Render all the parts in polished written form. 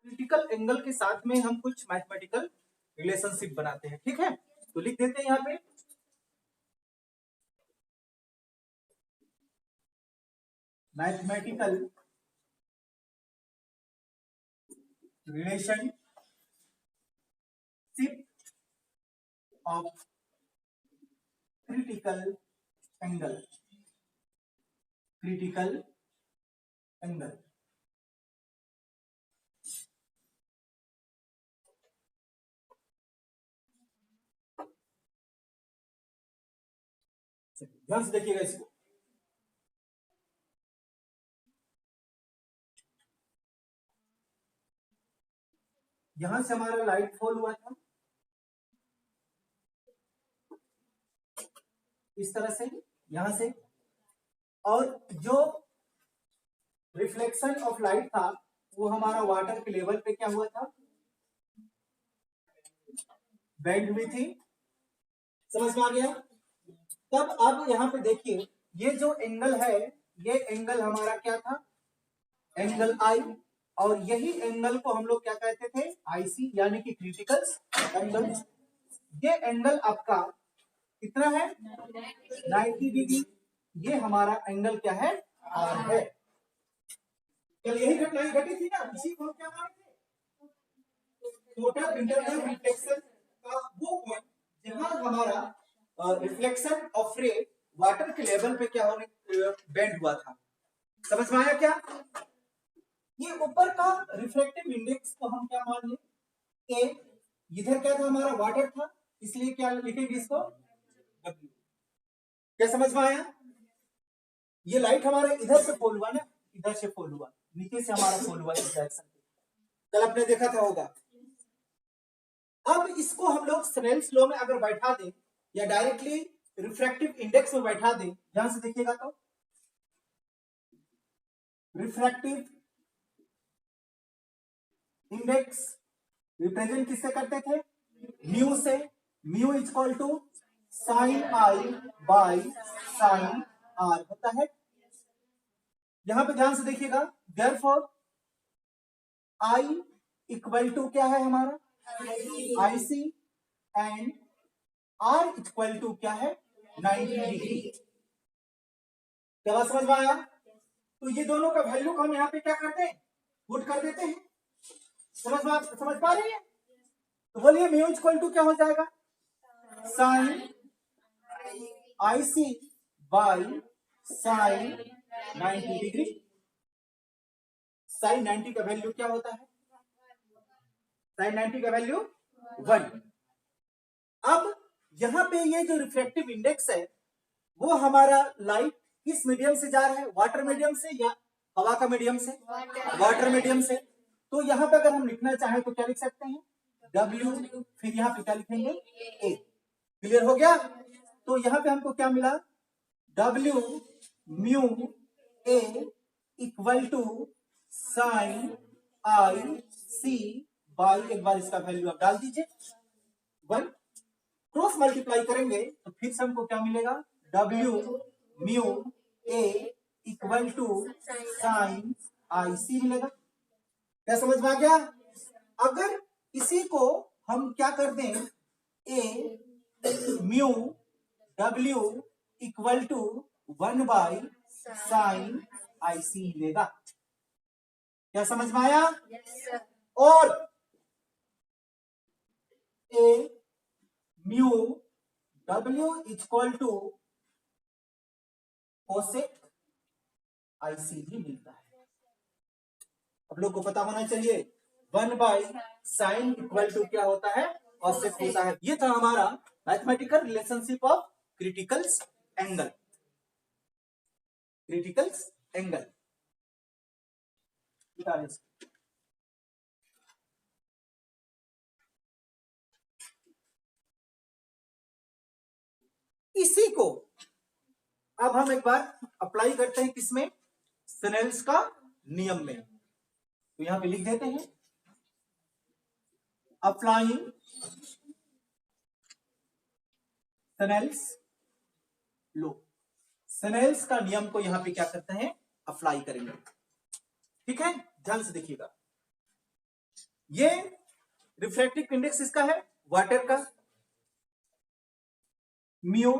Critical angle के साथ में हम कुछ मैथमेटिकल रिलेशनशिप बनाते हैं, ठीक है। तो लिख देते हैं यहाँ पे mathematical relationship of critical angle. Critical angle ध्यान से देखिएगा इसको। यहां से हमारा लाइट फॉल हुआ था इस तरह से, यहां से, और जो रिफ्लेक्शन ऑफ लाइट था वो हमारा वाटर के लेवल पे क्या हुआ था, बेंड हुई थी। समझ में आ गया। तब अब यहाँ पे देखिए ये जो एंगल है, ये एंगल हमारा क्या था, एंगल आई, और यही एंगल को हम लोग क्या कहते थे, आईसी, यानी कि क्रिटिकल एंगल। ये एंगल आपका कितना है, 90 डिग्री। ये हमारा एंगल क्या है, आर है। कल यही घटनाएं घटी थी ना, इसी को क्या मानते हैं, टोटल इंटरनल रिफ्लेक्शन का वो पॉइंट जहां हमारा रिफ्लेक्शन ऑफ रे वाटर के लेवल पे क्या होने बेंड हुआ था। समझ में आया क्या। ये ऊपर का रिफ्रैक्टिव इंडेक्स को हम क्या मान लें, ए। इधर क्या था, हमारा वाटर था, इसलिए क्या लिखेंगे इसको, W। क्या समझ में आया। ये लाइट हमारा इधर से फॉल हुआ ना, इधर से फॉल हुआ, नीचे से हमारा फॉल हुआ इस डायरेक्शन पे, कल आपने देखा था होगा। अब इसको हम लोग स्नेल्स लॉ में अगर बैठा दें या डायरेक्टली रिफ्रैक्टिव इंडेक्स में बैठा दें, ध्यान से देखिएगा तो रिफ्रैक्टिव इंडेक्स रिप्रेजेंट किससे करते थे, म्यू से। Mu is equal to sine I by sine R होता है। यहां पे ध्यान से देखिएगा, देयरफॉर आई इक्वल टू क्या है हमारा, IC, and R equal to क्या है, 90 डिग्री। क्या समझ में आया। तो ये दोनों का वैल्यू को हम यहाँ पे क्या करते हैं, पुट कर देते हैं। समझ पा रही है। तो बोलिए म्यू इक्वल टू क्या हो जाएगा, sine IC by sine 90 degree. Sine 90 का वैल्यू क्या होता है, साइन 90 का वैल्यू 1। अब यहां पे ये जो रिफ्रैक्टिव इंडेक्स है वो हमारा लाइट किस मीडियम से जा रहा है, वाटर मीडियम से या हवा का मीडियम से, वाटर मीडियम से। तो यहां पे अगर हम लिखना चाहें तो क्या लिख सकते हैं, W, फिर यहां पे क्या लिखेंगे, A। क्लियर हो गया। तो यहां पे हमको क्या मिला, W mu A equal to sine I C by, एक बार इसका वैल्यू आप डाल दीजिए 1, क्रॉस मल्टीप्लाई करेंगे तो फिर से हमको क्या मिलेगा, W mu A equal to sine I C मिलेगा। क्या समझ में आ गया। अगर इसी को हम क्या कर दें, A mu W equal to 1 by sine I C मिलेगा। क्या समझ में आया। और A mu W equal to cosec I C भी मिलता है। आप लोग को पता होना चाहिए 1 बाई साइन इक्वल टू क्या होता है, कोसेक होता है। ये था हमारा mathematical relationship of criticals angle. Criticals angle इसी को अब हम एक बार अप्लाई करते हैं किसमें, स्नेल्स का नियम में। तो यहां पे लिख देते हैं अप्लाइंग स्नेल्स लॉ। स्नेल्स का नियम को यहां पे क्या करते हैं, अप्लाई करेंगे। ठीक है, ध्यान से देखिएगा। ये रिफ्रैक्टिव इंडेक्स इसका है वाटर का, म्यू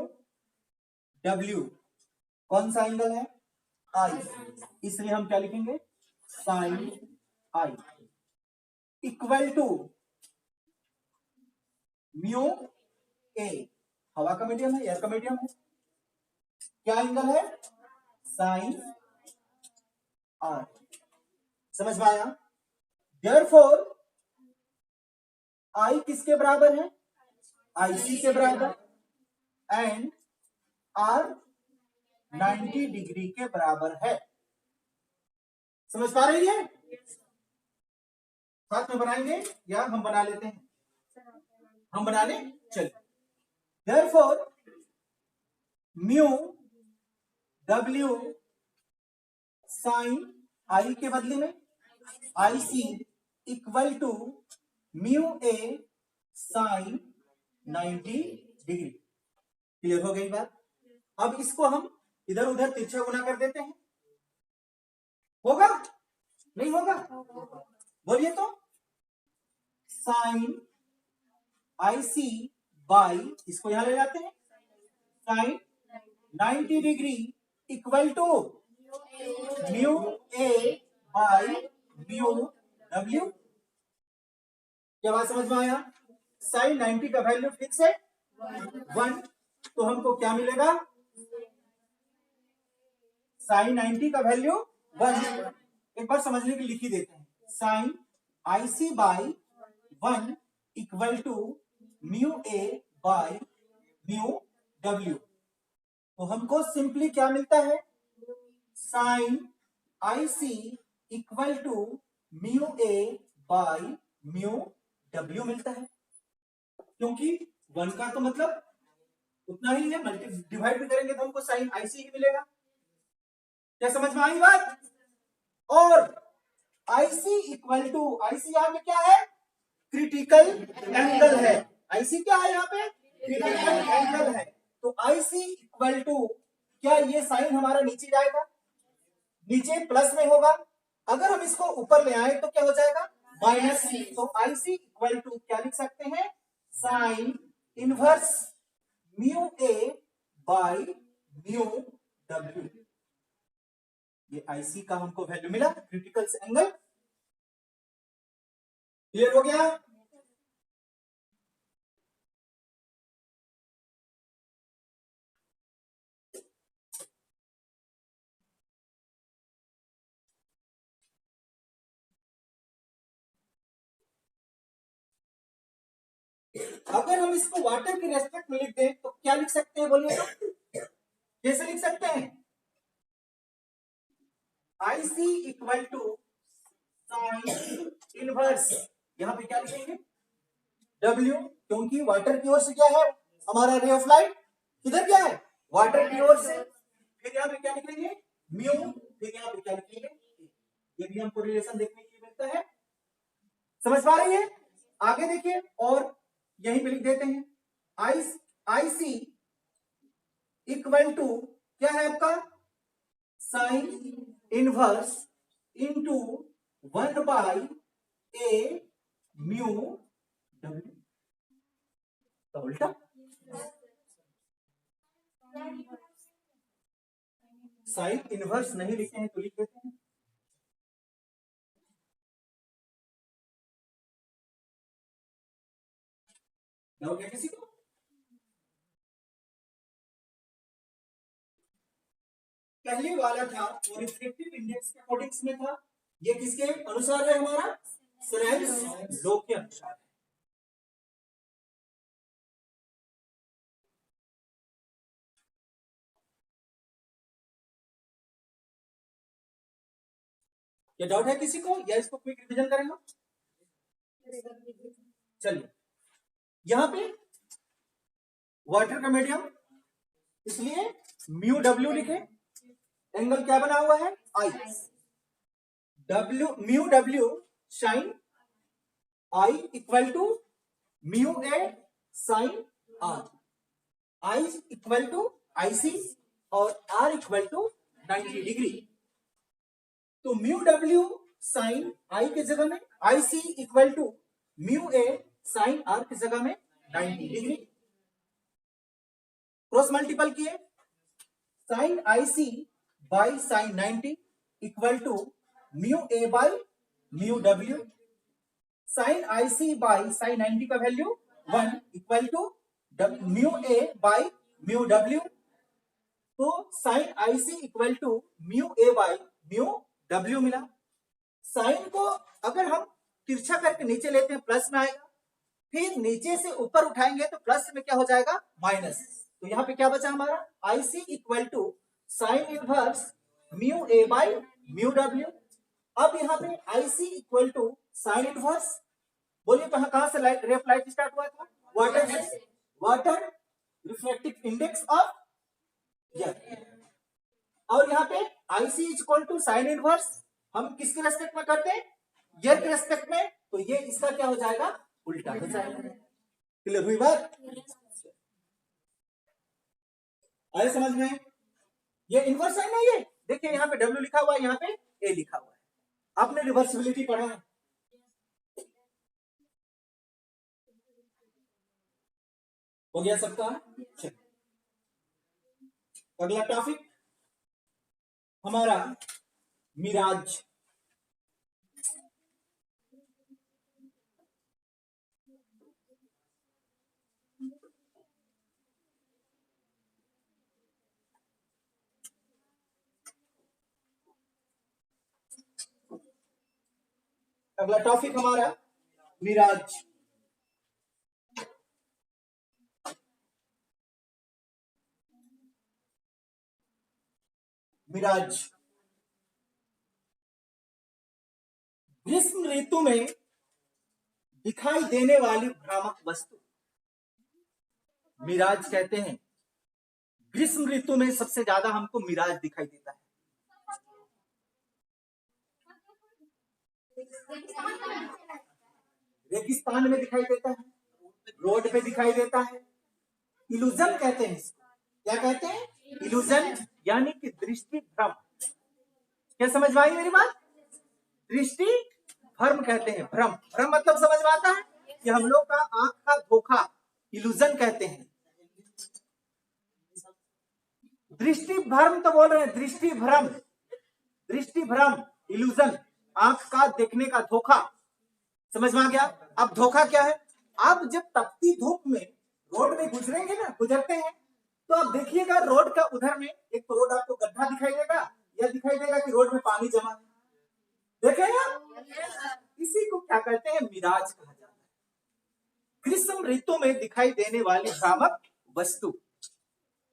डब्ल्यू कौन सा एंगल है, आई, इसलिए हम क्या लिखेंगे, sine I, equal to mu A, हवा का मीडियम है, एयर का मीडियम है, क्या एंगल है, साइन आर। समझ में आया? देयरफॉर आई किसके बराबर है, आईसी के बराबर, एंड आर 90 डिग्री के बराबर है। समझ पा रही है? साथ में बनाएंगे या हम बना लेते हैं, हम बना लें, चलिए। Therefore mu W sine I के बदले में I C equal to mu A sine 90 डिग्री। क्लियर हो गई बात? अब इसको हम इधर उधर तिरछा गुना कर देते हैं, होगा नहीं होगा, बोलिए तो, साइन आई सी बाई, इसको यहां ले जाते हैं, sine 90 degree equal to mu A by mu W. क्या बात समझ में आया? साइन 90 का वैल्यू फिक्स है 1, तो हमको क्या मिलेगा, साइन 90 का वैल्यू 1। एक बार समझने के लिए लिख ही देते हैं, sine I C by 1 equal to mu A by mu W. तो हमको सिंपली क्या मिलता है, sine I C equal to mu A by mu W मिलता है, क्योंकि 1 का तो मतलब उतना ही है, डिवाइड भी करेंगे तो हमको साइन आई सी ही मिलेगा। क्या समझ में आई बात? और आईसी इक्वल टू, आईसी यहाँ पे क्या है, क्रिटिकल एंगल है, आईसी क्या है यहाँ पे, क्रिटिकल एंगल है। तो आईसी इक्वल टू, क्या ये साइन हमारा नीचे जाएगा, नीचे प्लस में होगा, अगर हम इसको ऊपर ले आए तो क्या हो जाएगा, माइनस। तो आईसी इक्वल टू क्या लिख सकते हैं, sign inverse mu A by mu W. ये आईसी का हमको वैल्यू मिला, क्रिटिकल एंगल। क्लियर हो गया? अगर हम इसको वाटर के रेस्पेक्ट में लिख दें तो क्या लिख सकते हैं, बोलिए तो, कैसे लिख सकते हैं, IC equal to sine inverse, यहां पे क्या लिखेंगे, डब्ल्यू, क्योंकि वाटर की ओर से क्या है हमारा रे ऑफ लाइट, किधर क्या है, वाटर की ओर से। फिर यहाँ पे क्या लिखेंगे, म्यू, फिर यहाँ पे क्या लिखेंगे, ये भी हमको रिलेशन देखने के लिए मिलता है। समझ पा रही है? आगे देखिए, और यहीं पे लिख देते हैं, आई सी इक्वल टू क्या है आपका, sine inverse into 1 by A mu W. तो उल्टा साइन इनवर्स नहीं लिखते हैं तो लिख देते हैं, डाउट है किसी को? पहले वाला था वो रिफ्रैक्टिव इंडेक्स के अकॉर्डिंग में था, ये किसके अनुसार है, हमारा स्नेल्स लॉ के अनुसार है। ये डाउट है किसी को, या इसको क्विक रिवीजन करेंगे? चलिए, यहां पे वाटर का मीडियम, इसलिए म्यू डब्ल्यू लिखे, एंगल क्या बना हुआ है, I, W mu W sine I equal to mu A sine R, I equal to I C और आर इक्वल टू 90 डिग्री। तो म्यू डब्ल्यू साइन आई के जगह में, I C equal to mu A sine R की जगह में 90 डिग्री। क्रॉस मल्टीपल किए, sine I C by sine 90 equal to mu A by mu W. Sine I C by sine 90 का value 1 equal to mu A by mu W. तो sine I C equal to mu A by mu W मिला। Sine को अगर हम तिरछा करके नीचे लेते हैं प्लस में आएगा, फिर नीचे से ऊपर उठाएंगे तो प्लस में क्या हो जाएगा, माइनस। तो यहां पे क्या बचा हमारा, I C equal to sine inverse mu A by mu W. अब यहाँ पे I C equal to sine inverse, बोलिए कहां से लाइट रेफ लाइट स्टार्ट हुआ था, वाटर से। वाटर रिफ्रैक्टिव इंडेक्स ऑफ और यहाँ पे I C equal to sine inverse हम किसके रेस्पेक्ट में करते हैं, ईयर के रेस्पेक्ट में, तो ये इसका क्या हो जाएगा, उल्टा हो जाएगा। क्लियर हुई बात, आए समझ में। ये इनवर्स साइन है, ये देखिए यहाँ पे डब्ल्यू लिखा हुआ है, यहाँ पे ए लिखा हुआ है। आपने रिवर्सिबिलिटी पढ़ा है, हो गया सबका। अगला टॉपिक हमारा मिराज। अगला टॉपिक हमारा मिराज। मिराज ग्रीष्म ऋतु में दिखाई देने वाली भ्रामक वस्तु मिराज कहते हैं। ग्रीष्म ऋतु में सबसे ज्यादा हमको मिराज दिखाई देता है। रेगिस्तान में दिखाई देता है, रोड पे दिखाई देता है। इल्यूजन कहते हैं इसको, क्या कहते हैं, इल्यूजन, यानी कि दृष्टि भ्रम। क्या समझ में आई मेरी बात, दृष्टि भ्रम कहते हैं। भ्रम, भ्रम मतलब समझ में आता है कि हम लोग का आंख का धोखा, इल्यूजन कहते हैं। दृष्टि भ्रम तो बोल रहे हैं, दृष्टि भ्रम, दृष्टि भ्रम, इल्यूजन, आंख का देखने का धोखा। समझ में आ गया। अब धोखा क्या है, आप जब तपती धूप में रोड में गुजरेंगे ना, गुजरते हैं, तो आप देखिएगा रोड का उधर में एक तो रोड आपको गड्ढा दिखाई देगा, या दिखाई देगा कि रोड में पानी जमा है, देखेगा। इसी को क्या कहते हैं, मिराज कहा जाता है। ग्रीष्म ऋतु में दिखाई देने वाली भ्रामक वस्तु,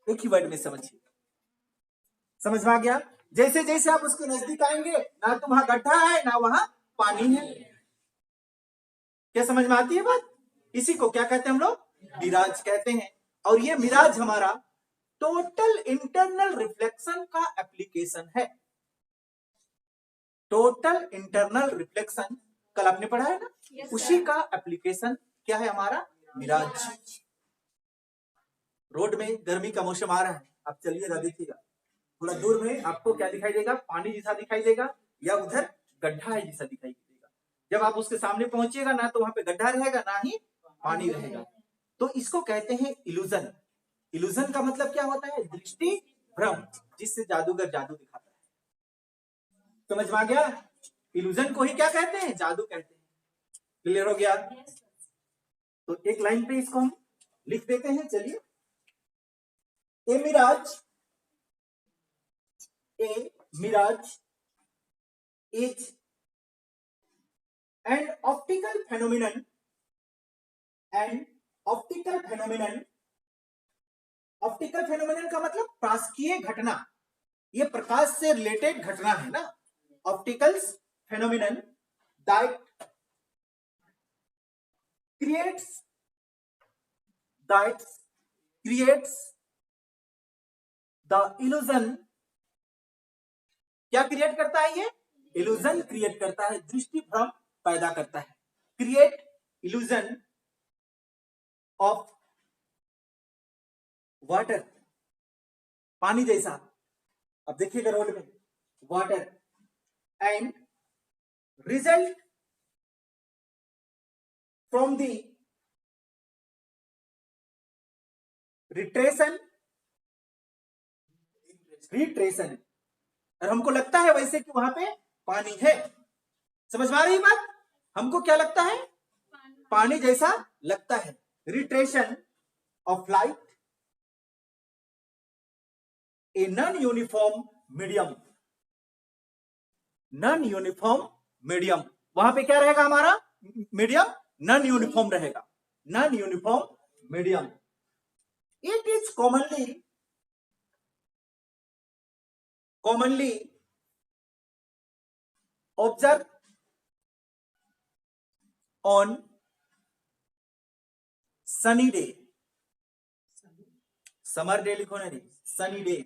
एक ही वर्ड में समझिए। समझ में आ गया। जैसे जैसे आप उसके नजदीक आएंगे, ना तो वहां गड्ढा है ना वहां पानी है। क्या समझ में आती है बात। इसी को क्या कहते हैं हम लोग, मिराज कहते हैं। और ये मिराज हमारा टोटल इंटरनल रिफ्लेक्शन का एप्लीकेशन है। टोटल इंटरनल रिफ्लेक्शन कल आपने पढ़ा है ना, उसी का एप्लीकेशन क्या है हमारा, मिराज। रोड में गर्मी का मौसम आ रहा है, आप चलिएगा देखिएगा, थोड़ा दूर में आपको क्या दिखाई देगा, पानी जैसा दिखाई देगा, या उधर गड्ढा है जैसा दिखाई देगा। जब आप उसके सामने पहुंचिएगा ना, तो वहां पे गड्ढा रहेगा ना ही पानी रहेगा। तो इसको कहते हैं इल्यूजन। इल्यूजन का मतलब क्या होता है, दृष्टि भ्रम, जिससे जादूगर जादू दिखाता है। समझ में आ गया। इल्यूजन को ही क्या कहते हैं, जादू कहते हैं। क्लियर हो गया। तो एक लाइन पे इसको हम लिख देते हैं, चलिए। A mirage is and optical phenomenon, and optical phenomenon, optical phenomenon का मतलब प्रकाशीय घटना, ये प्रकाश से रिलेटेड घटना है ना। Optical phenomenon that creates the illusion. क्या क्रिएट करता है ये, इल्यूजन क्रिएट करता है, दृष्टि भ्रम पैदा करता है। क्रिएट इल्यूजन ऑफ वाटर, पानी जैसा। अब देखिएगा रोड में water, and result from the retraction और हमको लगता है वैसे कि वहां पे पानी है। समझ में आ रही बात? हमको क्या लगता है? पानी जैसा लगता है। Retraction of light a non uniform medium. Non uniform medium, वहां पे क्या रहेगा हमारा? मीडियम नॉन यूनिफॉर्म रहेगा। Non uniform medium. It is commonly observed on sunny day। Summer day लिखो ना, सनी डे।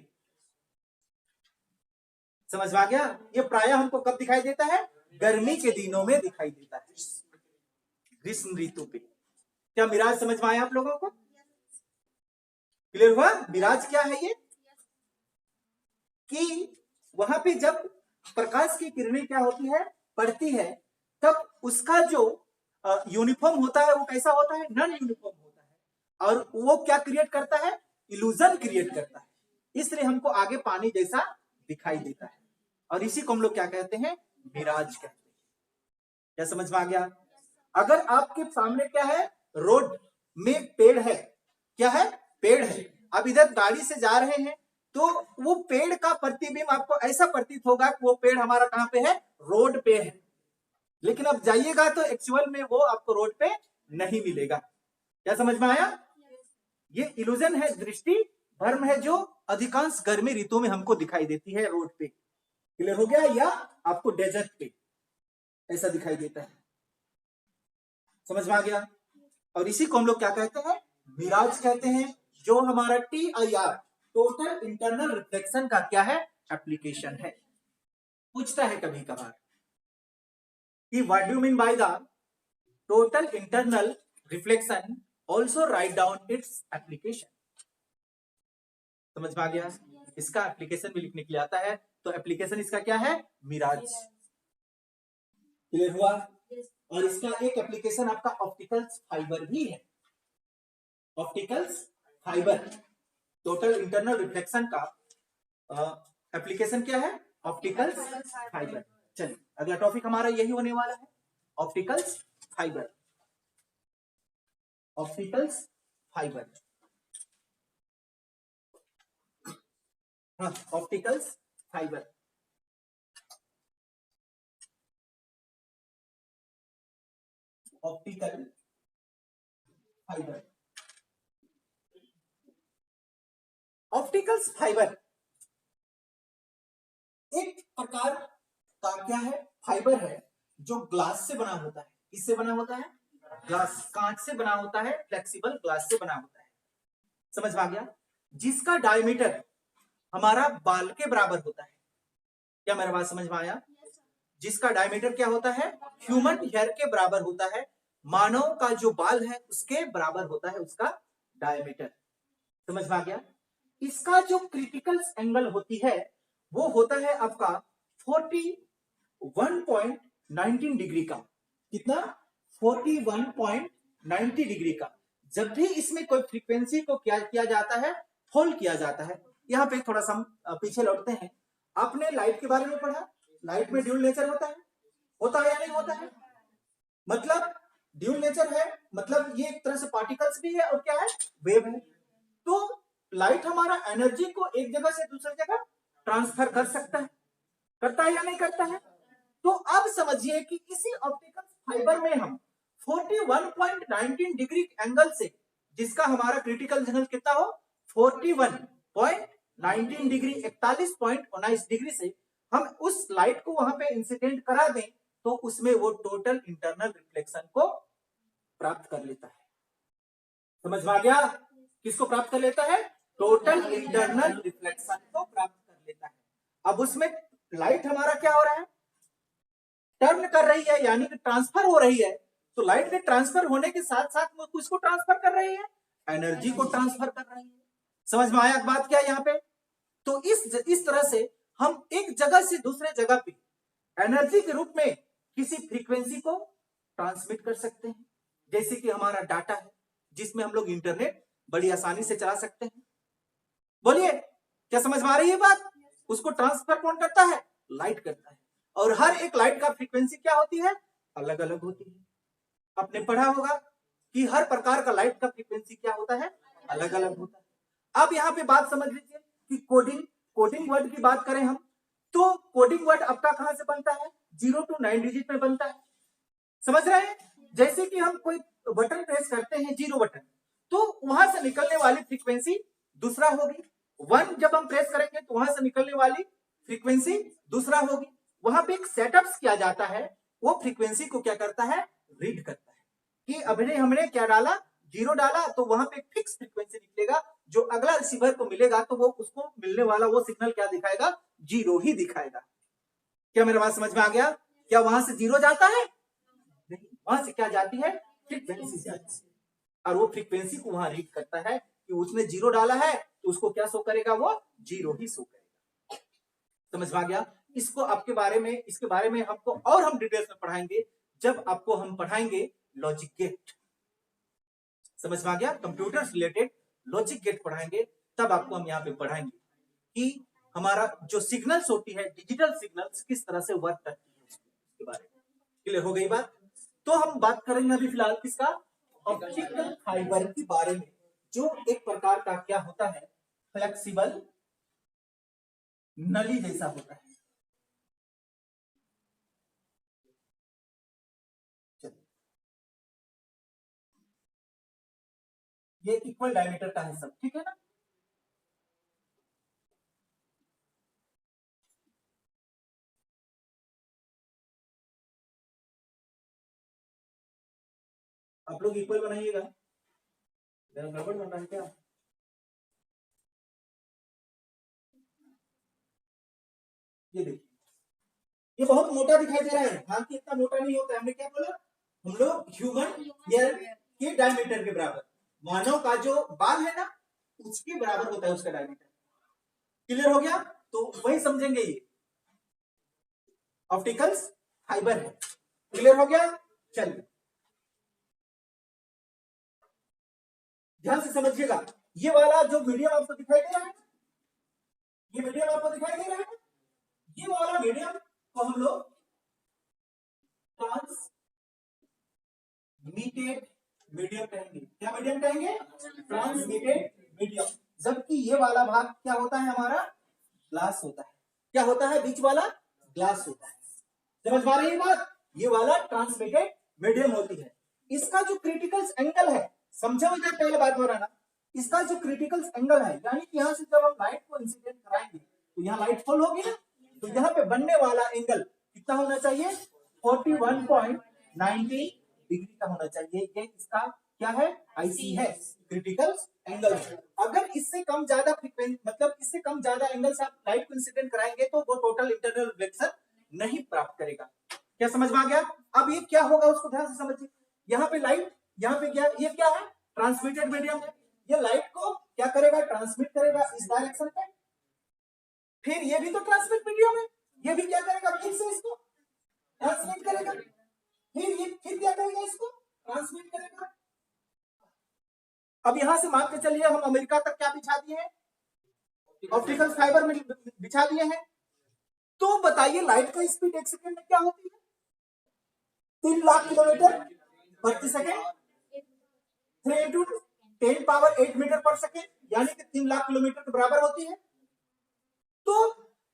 समझ में आ गया? ये प्रायः हमको कब दिखाई देता है? गर्मी के दिनों में दिखाई देता है, ग्रीष्म ऋतु पे। क्या मिराज समझ में आया आप लोगों को? क्लियर हुआ? मिराज क्या है ये? कि वहां पे जब प्रकाश की किरणें क्या होती है? पड़ती है, तब उसका जो यूनिफॉर्म होता है वो कैसा होता है? नॉन यूनिफॉर्म होता है। और वो क्या क्रिएट करता है? इल्यूजन क्रिएट करता है। इसलिए हमको आगे पानी जैसा दिखाई देता है, और इसी को हम लोग क्या कहते हैं? मिराज कहते हैं। क्या समझ में आ गया? अगर आपके सामने क्या है? रोड में पेड़ है। क्या है? पेड़ है। अब इधर गाड़ी से जा रहे हैं तो वो पेड़ का प्रतिबिंब आपको ऐसा प्रतीत होगा कि वो पेड़ हमारा कहां पे है? रोड पे है। लेकिन अब जाइएगा तो एक्चुअल में वो आपको रोड पे नहीं मिलेगा। क्या समझ में आया? ये इल्यूजन है, दृष्टि भ्रम है, जो अधिकांश गर्मी ऋतु में हमको दिखाई देती है रोड पे। क्लियर हो गया? या आपको डेजर्ट पे ऐसा दिखाई देता है। समझ में आ गया? और इसी को हम लोग क्या कहते हैं? मिराज कहते हैं। जो हमारा TIR, टोटल इंटरनल रिफ्लेक्शन का क्या है? एप्लीकेशन है। पूछता है कभी कभार कि what do you mean by the total internal reflection, also write down its application. समझ में आ गया? इसका एप्लीकेशन भी लिखने के लिए आता है। तो एप्लीकेशन इसका क्या है? मिराज। क्लियर हुआ? और इसका एक एप्लीकेशन आपका ऑप्टिकल्स फाइबर भी है। Opticals fibre, total internal reflection का एप्लीकेशन क्या है? Opticals fibre. चलिए अगला टॉपिक हमारा यही होने वाला है, ऑप्टिकल्स फाइबर। ऑप्टिकल्स फाइबर, हाँ, opticals fibre. Optical fibre, opticals fibre एक प्रकार का क्या है? फाइबर है, जो ग्लास से बना होता है। किससे बना होता है? ग्लास, कांच से बना होता है, फ्लेक्सिबल ग्लास से बना होता है। समझ में आ गया? जिसका डायमीटर हमारा बाल के बराबर होता है। क्या मेरा बात समझ में आया? जिसका डायमीटर क्या होता है? ह्यूमन हेयर के बराबर होता है। मानव का जो बाल है उसके बराबर होता है उसका डायमीटर। समझ में आ गया? इसका जो क्रिटिकल एंगल होती है वो होता है आपका 41.19 डिग्री का। कितना? 41.90 डिग्री का। जब भी इसमें कोई फ्रीक्वेंसी को क्या किया जाता है? होल्ड किया जाता है। यहाँ पे थोड़ा सा पीछे लौटते हैं। आपने लाइट के बारे में पढ़ा? लाइट में ड्यूल नेचर होता है या नहीं होता है? मतलब ड्यूल नेचर है, मतलब ये एक तरह से पार्टिकल्स भी है और क्या है? वेव है। तो लाइट हमारा एनर्जी को एक जगह से दूसरी जगह ट्रांसफर कर सकता है, करता है या नहीं करता है? तो अब समझिए कि इसी ऑप्टिकल फाइबर में हम 41.19 डिग्री एंगल से, जिसका हमारा क्रिटिकल एंगल कितना हो? 41.19 डिग्री, 41.19 डिग्री से हम उस लाइट को वहां पे इंसिडेंट करा दें तो उसमें वो टोटल इंटरनल रिफ्लेक्शन को प्राप्त कर लेता है। समझ में आ गया? किसको प्राप्त कर लेता है? टोटल इंटरनल रिफ्लेक्शन को प्राप्त कर लेता है। अब उसमें लाइट हमारा क्या हो रहा है? टर्न कर रही है, यानी कि ट्रांसफर हो रही है। तो लाइट के ट्रांसफर होने के साथ साथ वो किसको ट्रांसफर कर रही है? एनर्जी को ट्रांसफर कर रही है। समझ में आया बात क्या यहाँ पे? तो इस तरह से हम एक जगह से दूसरे जगह पे एनर्जी के रूप में किसी फ्रीक्वेंसी को ट्रांसमिट कर सकते हैं, जैसे कि हमारा डाटा है जिसमें हम लोग इंटरनेट बड़ी आसानी से चला सकते हैं। बोलिए, क्या समझ में आ रही है बात? उसको ट्रांसफर कौन करता है? लाइट करता है। और हर एक लाइट का फ्रीक्वेंसी क्या होती है? अलग अलग होती है। आपने पढ़ा होगा कि हर प्रकार का लाइट का फ्रीक्वेंसी क्या होता है? अलग अलग होता है। अब यहाँ पे बात समझ लीजिए कि कोडिंग वर्ड की बात करें हम, तो कोडिंग वर्ड आपका कहां से बनता है? 0 to 9 डिजिट में बनता है। समझ रहे हैं? जैसे कि हम कोई बटन प्रेस करते हैं, 0 बटन, तो वहां से निकलने वाली फ्रीक्वेंसी दूसरा होगी। 1 जब हम प्रेस करेंगे तो वहां से निकलने वाली फ्रीक्वेंसी दूसरा होगी। वहां पे एक सेटअप किया जाता है, वो फ्रीक्वेंसी को क्या करता है? रीड करता है कि अभी हमने क्या डाला? 0 डाला, तो वहां पे फिक्स फ्रीक्वेंसी निकलेगा। जो अगला रिसीवर को मिलेगा तो वो उसको मिलने वाला वो सिग्नल क्या दिखाएगा? 0 ही दिखाएगा। क्या मेरा बात समझ में आ गया? क्या वहां से 0 जाता है? नहीं, वहां से क्या जाती है? फ्रीक्वेंसी जाती है। और वो फ्रीक्वेंसी को वहां रीड करता है कि उसने 0 डाला है तो उसको क्या शो करेगा? वो 0 ही शो करेगा। समझ में आ गया? इसको आपके बारे में, इसके बारे में हमको और हम डिटेल्स में पढ़ाएंगे जब आपको हम पढ़ाएंगे लॉजिक गेट। समझ में आ गया? कंप्यूटर से रिलेटेड लॉजिक गेट पढ़ाएंगे, तब आपको हम यहाँ पे पढ़ाएंगे कि हमारा जो सिग्नल्स होती है, डिजिटल सिग्नल्स, किस तरह से वर्क करती है उसके बारे में। क्लियर हो गई बात? तो हम बात करेंगे अभी फिलहाल किसका? ऑप्टिकल फाइबर के बारे में, जो एक प्रकार का क्या होता है? फ्लेक्सिबल नली जैसा होता है। ये इक्वल डायमीटर का है सब, ठीक है ना? आप लोग इक्वल बनाइएगा, गड़बड़ बन रहा है क्या? ये देखिए, ये बहुत मोटा दिखाई दे रहा है, हालांकि इतना मोटा नहीं होता है। हमने क्या बोला? हम लोग ह्यूमन हेयर के डायमीटर के बराबर, मानव का जो बाल है ना, उसके बराबर होता है उसका डायमीटर। क्लियर हो गया? तो वही समझेंगे, ये ऑप्टिकल्स फाइबर है। क्लियर हो गया? चलिए ध्यान से समझिएगा। ये वाला जो मीडियम आपको दिखाई दे रहा है, ये मीडियम आपको दिखाई दे रहा है, ये वाला मीडियम को हम लोग ट्रांसमिटेड मीडियम कहेंगे। क्या मीडियम कहेंगे? Transmitted medium. जबकि ये वाला भाग क्या होता है? हमारा ग्लास होता है। क्या होता है? बीच वाला ग्लास होता है। समझ पा रही है बात? ये वाला ट्रांसमिटेड मीडियम होती है। इसका जो क्रिटिकल एंगल है, समझो मुझे पहले बात हो रहा है ना, इसका जो क्रिटिकल एंगल है, यानी कि यहां से जब हम लाइट को इंसिडेंट कराएंगे तो यहाँ लाइट फॉल होगी ना, तो यहाँ पे बनने वाला एंगल कितना होना चाहिए? 41.90 डिग्री का होना चाहिए। ये इसका क्या है? आईसी है, क्रिटिकल एंगल है। अगर इससे कम ज्यादा फ्रीक्वेंसी, मतलब इससे कम ज्यादा एंगल से आप लाइट को इंसिडेंट कराएंगे तो वो टोटल इंटरनल रिफ्लेक्शन नहीं प्राप्त करेगा। क्या समझ में आ गया? अब ये क्या होगा उसको ध्यान से समझिए। यहाँ पे लाइट, यहाँ पे क्या, ये क्या है? ट्रांसमिटेड मीडियम है। ये लाइट को क्या करेगा? ट्रांसमिट करेगा इस डायरेक्शन पे। फिर ये भी तो ट्रांसमिट मीडियम है, ये भी क्या करेगा? फिर से इसको ट्रांसमिट करेगा। फिर ये फिर क्या करेगा? इसको ट्रांसमिट करेगा। अब यहां से मान के चलिए हम अमेरिका तक क्या बिछा दिए हैं? ऑप्टिकल फाइबर में बिछा दिए हैं। तो बताइए लाइट का स्पीड एक सेकंड में क्या होती है? 3 लाख किलोमीटर प्रति सेकेंड, 3 इंटू 10 पावर 8 मीटर पर सेकेंड, यानी कि 3 लाख किलोमीटर के बराबर होती है। तो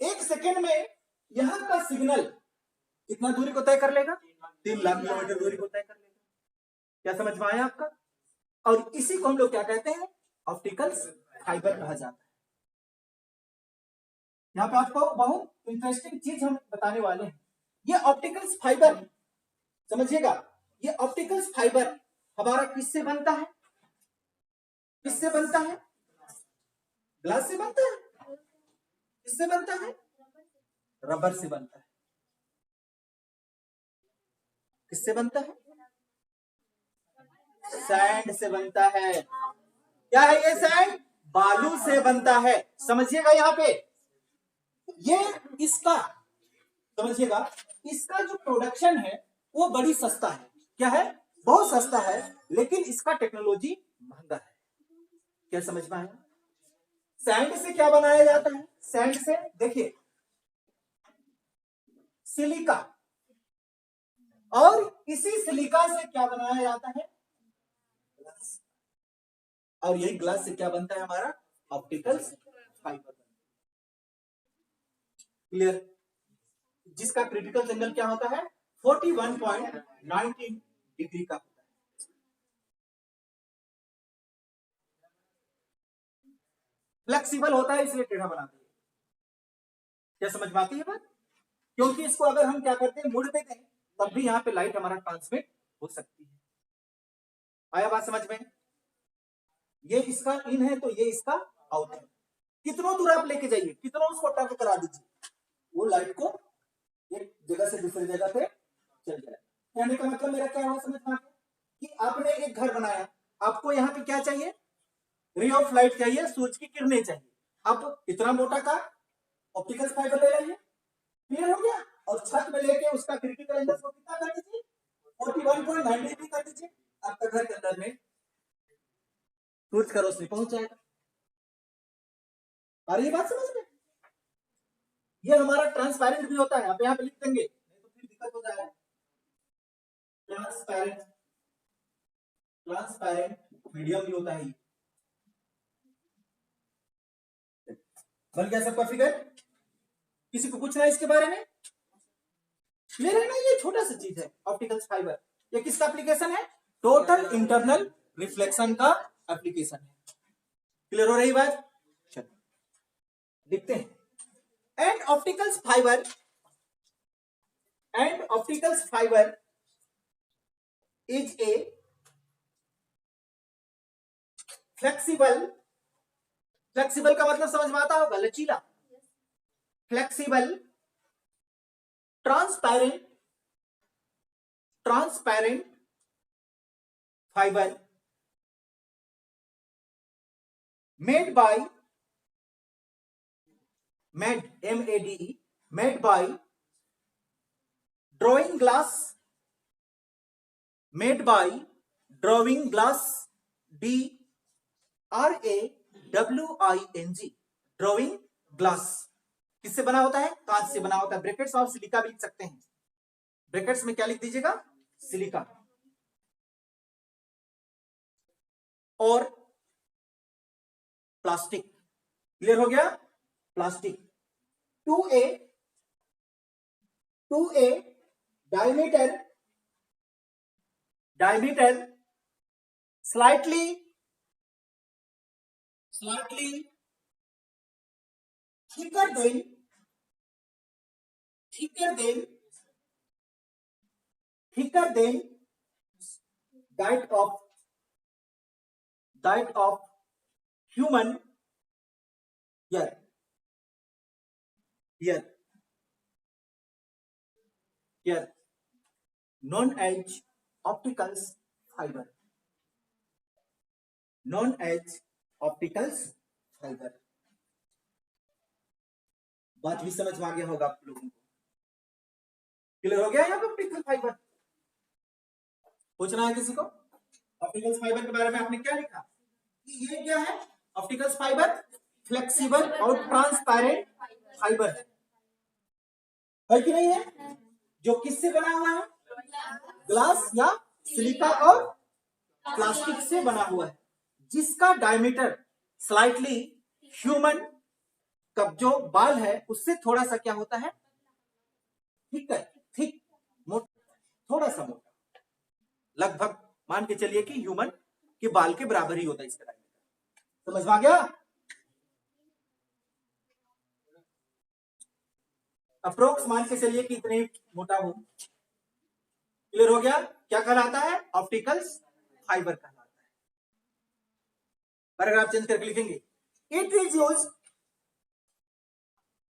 एक सेकेंड में यहां का सिग्नल कितना दूरी को तय कर लेगा? 3 लाख किलोमीटर दूरी को तय कर लेगा। क्या समझ में आया आपका? और इसी को हम लोग क्या कहते हैं? ऑप्टिकल फाइबर कहा जाता है। यहाँ पे आपको बहुत इंटरेस्टिंग चीज हम बताने वाले हैं। ये ऑप्टिकल फाइबर, समझिएगा, ये ऑप्टिकल फाइबर हमारा किससे बनता है? किससे बनता है? ग्लास से बनता है। किससे बनता है? रबर से बनता है। किससे बनता है? सैंड से बनता है। क्या है ये? सैंड, बालू से बनता है। समझिएगा यहाँ पे, ये इसका समझिएगा, इसका जो प्रोडक्शन है वो बड़ी सस्ता है। क्या है? बहुत सस्ता है, लेकिन इसका टेक्नोलॉजी महंगा है। क्या समझ में आया? सैंड से क्या बनाया जाता है? सैंड से देखिए सिलिका, और इसी सिलिका से क्या बनाया जाता है? ग्लास। और यही ग्लास से क्या बनता है हमारा? Optical fibre. क्लियर? जिसका क्रिटिकल एंगल क्या होता है? 41.19 डिग्री का होता है। फ्लेक्सिबल होता है इसलिए टेढ़ा बनाते हैं। क्या समझ में आती है बात? क्योंकि इसको अगर हम क्या करते हैं, मुड़ पे दें, तब भी यहाँ पे लाइट हमारा ट्रांसमिट हो सकती है। आया बात समझ में? ये इसका इन है तो ये इसका आउट है। कितनों दूर आप लेके जाइए, कितनों उसको टच करा दीजिए, वो लाइट को एक जगह से दूसरी जगह पे चल जाए। कहने का मतलब मेरा क्या हुआ समझ में? कि आपने एक घर बनाया, आपको यहाँ पे क्या चाहिए? रे ऑफ लाइट चाहिए, सूरज की किरणें चाहिए। आप इतना मोटा का ऑप्टिकल फाइबर ले लेंगे, क्लियर हो गया? और छत में लेके उसका क्रिटिकल एंगल को कितना कर दीजिए? 41.9 डिग्री कर दीजिए। आपका घर के अंदर में सूरज का रोशनी पहुंच जाएगा। आ रही बात समझ में? ये हमारा ट्रांसपेरेंट भी होता है, आप यहाँ पे लिख देंगे, नहीं तो फिर दिक्कत हो जाएगा। ट्रांसपेरेंट, ट्रांसपेरेंट मीडियम भी होता है। बन गया सबका फिगर? किसी को पूछना है इसके बारे में? क्लियर है ना? ये छोटा सा चीज है ऑप्टिकल फाइबर। ये किसका एप्लीकेशन है? टोटल इंटरनल रिफ्लेक्शन का एप्लीकेशन है। क्लियर हो रही बात? चलो देखते हैं। And optical fibre, and optical fibre is a flexible, flexible का मतलब समझ में आता होगा, लचीला। Flexible, transparent, transparent fibre made by, made M-A-D-E, made by drawing glass, made by drawing glass, D-R-A-W-I-N-G, drawing glass। किससे बना होता है? कांच से बना होता है। ब्रैकेट्स में आप सिलिका भी लिख सकते हैं। ब्रैकेट्स में क्या लिख दीजिएगा? सिलिका। और प्लास्टिक। क्लियर हो गया? Plastic. 2A, 2A diameter, diameter slightly, slightly thicker than, thicker than, thicker than that of, that of human ear, ear, ear, known as optical fiber, known as optical fiber। बात भी समझ में आ गया होगा आप लोगों को? क्लियर हो गया यहाँ पे ऑप्टिकल फाइबर? पूछना है किसी को? ऑप्टिकल फाइबर के बारे में आपने क्या लिखा? कि ये क्या है? ऑप्टिकल फाइबर फ्लेक्सिबल और ट्रांसपेरेंट फाइबर है कि नहीं है? जो किससे बना हुआ है? ग्लास या सिलिका और प्लास्टिक से बना हुआ है, जिसका डायमीटर स्लाइटली ह्यूमन का जो बाल है उससे थोड़ा सा क्या होता है? ठीक है, ठीक, मोटा, थोड़ा सा मोटा, लगभग मान के चलिए कि ह्यूमन के बाल के बराबर ही होता है इसका डायमीटर। समझ में आ गया? अप्रोक्स मान के चलिए कि इतने मोटा हो। क्लियर हो गया? क्या कहलाता है? ऑप्टिकल फाइबर कहलाता है। पैराग्राफ चेंज करके लिखेंगे, it is use,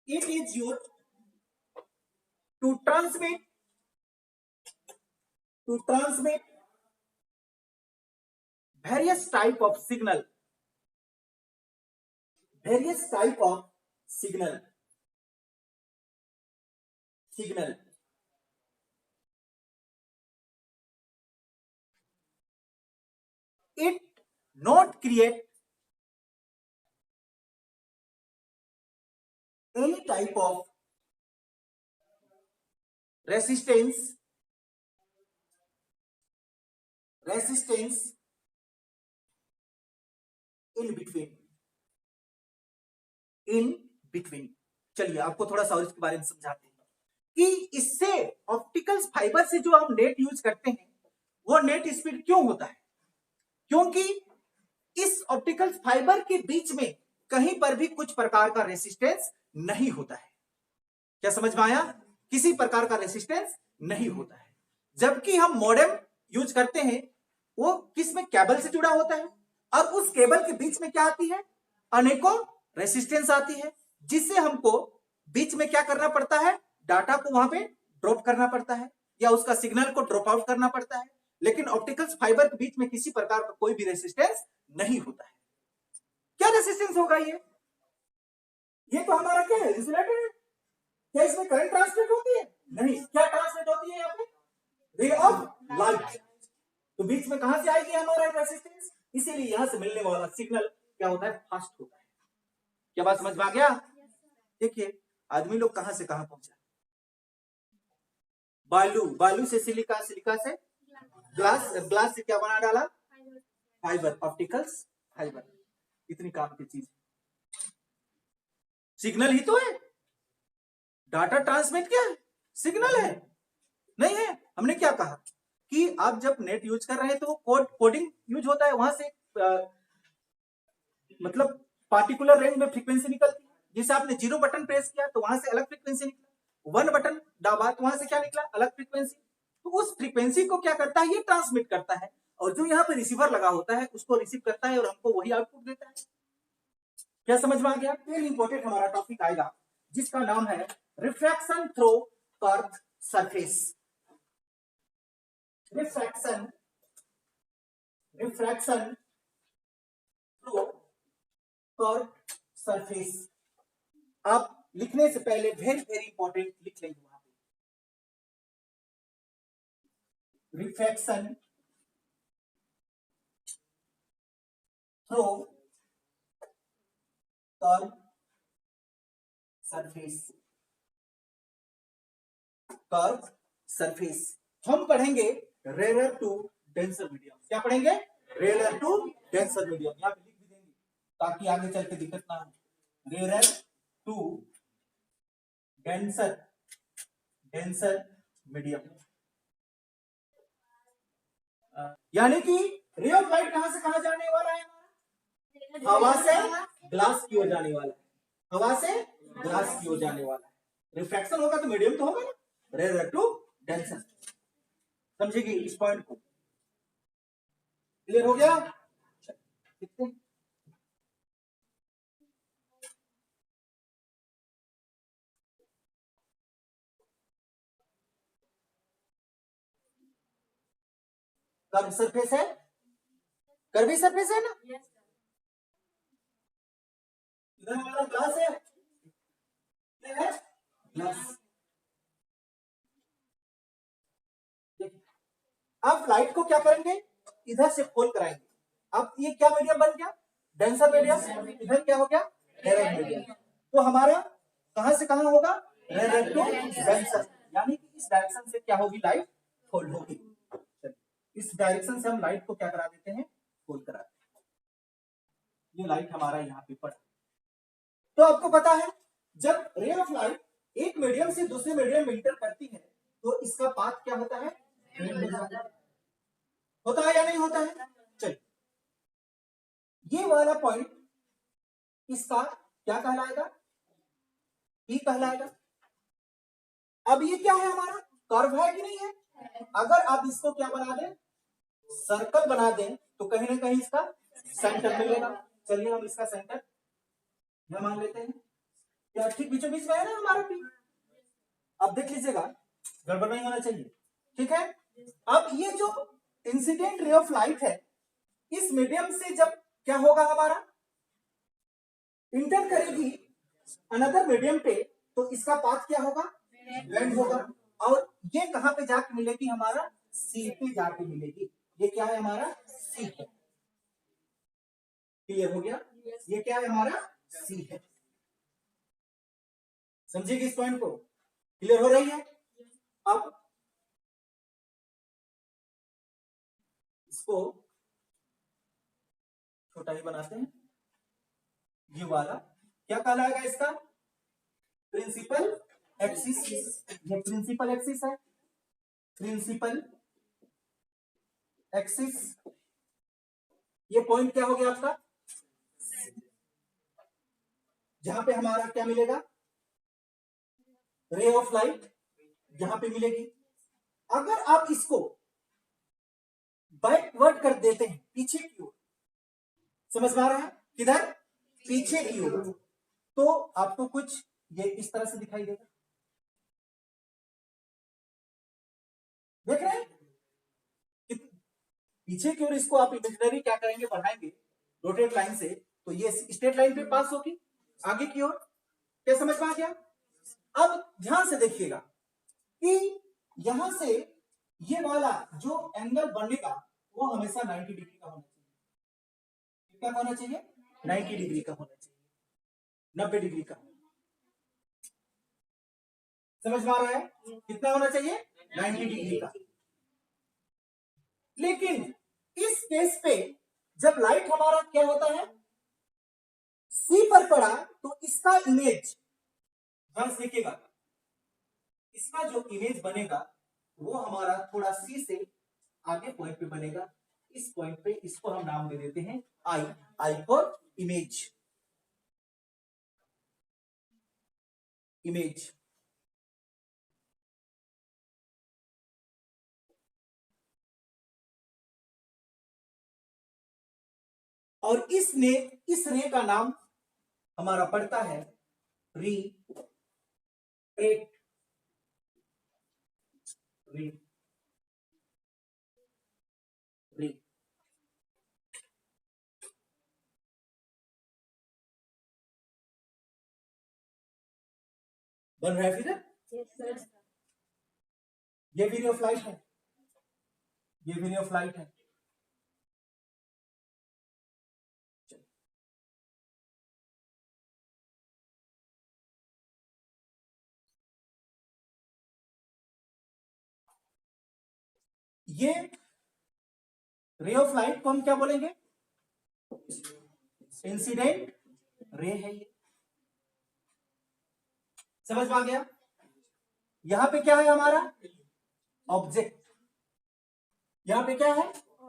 it is used to transmit, to transmit various type of signal, various type of signal, signal. It not create any type of resistance in between. चलिए आपको थोड़ा सा और इसके बारे में समझाते हैं कि इससे ऑप्टिकल फाइबर से जो हम नेट यूज करते हैं वो नेट स्पीड क्यों होता है, क्योंकि इस ऑप्टिकल फाइबर के बीच में कहीं पर भी कुछ प्रकार का रेसिस्टेंस नहीं होता है। क्या समझ में आया? किसी प्रकार का रेसिस्टेंस नहीं होता है। जबकि हम मॉडेम यूज करते हैं वो किस में, केबल से जुड़ा होता है, और उस केबल के बीच में क्या आती है, अनेकों रेसिस्टेंस आती है, जिससे हमको बीच में क्या करना पड़ता है, डाटा को वहां पे ड्रॉप करना पड़ता है या उसका सिग्नल को ड्रॉप आउट करना पड़ता है। लेकिन ऑप्टिकल फाइबर के बीच में किसी प्रकार का कोई भी रेसिस्टेंस नहीं होता है। क्या रेसिस्टेंस होगा ये तो हमारा क्या है, इंसुलेटर है। क्या इसमें करंट ट्रांसमिट होती है? नहीं। क्या ट्रांसमिट होती है यहाँ पे? Ray of light. तो बीच में कहां से आएगी हमारा रेसिस्टेंस? इसीलिए यहां से मिलने वाला सिग्नल क्या होता है, फास्ट होता है। क्या बात समझ में आ गया? देखिए आदमी लोग कहां से कहां पहुंचा, बालू से सिलिका, सिलिका से ग्लास, ग्लास से क्या बना डाला, फाइबर, ऑप्टिकल्स फाइबर। इतनी काम की चीज, सिग्नल ही तो है। डाटा ट्रांसमिट क्या है, सिग्नल है, नहीं है? हमने क्या कहा कि आप जब नेट यूज कर रहे हैं तो कोडिंग यूज होता है, वहां से मतलब पार्टिकुलर रेंज में फ्रीक्वेंसी निकलती है। जैसे आपने 0 बटन प्रेस किया तो वहां से अलग फ्रीक्वेंसी निकला, 1 बटन दबा तो वहां से क्या निकला, अलग फ्रीक्वेंसी। तो उस फ्रीक्वेंसी को क्या करता है, ये ट्रांसमिट करता है, और जो यहाँ पे रिसीवर लगा होता है उसको रिसीव करता है और हमको वही आउटपुट देता है। क्या समझ में आ गया? फिर इंपॉर्टेंट हमारा टॉपिक आएगा जिसका नाम है refraction through curve surface. Refraction through curve surface. आप लिखने से पहले वेरी वेरी इंपॉर्टेंट लिख लेंगे वहां पे, refraction through curve surface. Curve surface हम पढ़ेंगे रेयर टू डेंसर मीडियम। क्या पढ़ेंगे? Rare to denser medium. यहां पे लिख भी देंगे ताकि आगे चल के दिक्कत ना हो। रेयर टू डेंसर मीडियम, यानी कि रे ऑफ लाइट कहां से कहां जाने वाला है, हवा से ग्लास की ओर जाने वाला है, हवा से ग्लास की ओर जाने वाला है। रिफ्रैक्शन होगा तो मीडियम तो होगा ना, रेयर टू डेंसर। समझेगी इस पॉइंट को? क्लियर हो गया? कितने कर्व सरफेस है, कर्वी सरफेस है ना। इधर हमारा ग्लास है, क्या है, ग्लास। आप लाइट को क्या करेंगे, इधर से खोल कराएंगे। अब ये क्या मीडियम बन गया, डेंसर मीडियम। इधर क्या हो गया, रेयर मीडियम। तो हमारा कहां से कहां होगा, रेयर टू डेंसर, यानी कि इस डायरेक्शन से क्या होगी, लाइट फोल्ड होगी। इस डायरेक्शन से हम लाइट को क्या करा देते हैं, फोल्ड करा देते हैं। ये लाइट हमारा यहाँ पे पड़ा। तो आपको पता है जब रे ऑफ लाइट एक मीडियम से दूसरे मीडियम में इंटर करती है तो इसका पाथ क्या होता है, होता है या नहीं होता है? चलिए ये वाला पॉइंट इसका क्या कहलाएगा, ई कहलाएगा। अब ये क्या है, हमारा कर्व है कि नहीं है? अगर आप इसको क्या बना दें, सर्कल बना दें, तो कहीं ना कहीं इसका सेंटर मिलेगा। चलिए हम इसका सेंटर यह मान लेते हैं, क्या ठीक बीचों बीच में है ना हमारा पी। अब देख लीजिएगा, गड़बड़ नहीं होना चाहिए, ठीक है। अब ये जो इंसिडेंट रे ऑफ लाइट है इस मीडियम से जब क्या होगा, हमारा इंटर करेगी अनदर मीडियम पे, तो इसका पाथ क्या होगा, बैंड होगा। और ये कहां पे जाके मिलेगी? हमारा सी पे जाके मिलेगी। ये क्या है? हमारा सी है। क्लियर हो गया? ये क्या है? हमारा सी है। समझिए इस पॉइंट को? क्लियर हो रही है? अब इसको छोटा ही बनाते हैं। ये वाला क्या कहलाएगा? इसका प्रिंसिपल एक्सिस। ये प्रिंसिपल एक्सिस है। Principal axis. ये पॉइंट क्या हो गया आपका? जहां पे हमारा क्या मिलेगा? रे ऑफ लाइट यहां पे मिलेगी। अगर आप इसको बैकवर्ड कर देते हैं, पीछे की ओर, समझ में आ रहा है? किधर? पीछे की ओर, तो आपको कुछ ये इस तरह से दिखाई देगा। देख रहे हैं? पीछे की ओर इसको आप इमेजिनरी क्या करेंगे? बढ़ाएंगे रोटेट लाइन से, तो ये स्ट्रेट लाइन पे पास होगी आगे की ओर। क्या समझ में आ गया? अब ध्यान से देखिएगा कि यहां से ये वाला जो एंगल बनेगा वो हमेशा 90 डिग्री का होना चाहिए। कितना होना चाहिए? 90 डिग्री का होना चाहिए, 90 डिग्री का। समझ में आ रहा है? कितना होना चाहिए? 90 डिग्री का। लेकिन इस केस पे जब लाइट हमारा क्या होता है? सी पर पड़ा, तो इसका इमेज, ध्यान से देखिएगा, इसका जो इमेज बनेगा वो हमारा थोड़ा सी से आगे पॉइंट पे बनेगा। इस पॉइंट पे इसको हम नाम दे देते हैं आई। I for image. इमेज। और इस रे का नाम हमारा पड़ता है री एट। री री बन रहा है फिर? ये भी रे ऑफ लाइट है। ये भी रे ऑफ लाइट है। ये रे ऑफ लाइट को हम क्या बोलेंगे? इंसिडेंट रे है ये। समझ में आ गया? यहां पे क्या है हमारा? ऑब्जेक्ट। यहां पे क्या है?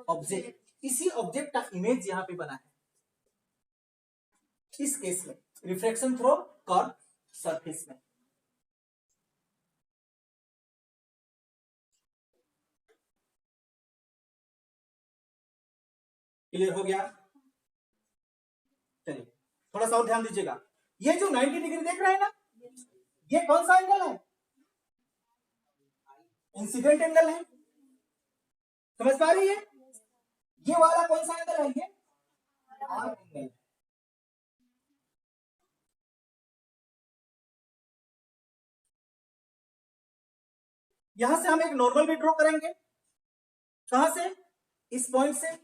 ऑब्जेक्ट। इसी ऑब्जेक्ट का इमेज यहां पे बना है। इस केस में रिफ्लेक्शन थ्रू कर्व सरफेस में। क्लियर हो गया? चलिए थोड़ा सा और ध्यान दीजिएगा। ये जो 90 डिग्री देख रहे हैं ना, ये कौन सा एंगल है? इंसिडेंट एंगल है। समझ पा रही है? ये वाला कौन सा एंगल है? ये आर एंगल। यहां से हम एक नॉर्मल भी ड्रॉ करेंगे। कहां से? इस पॉइंट से।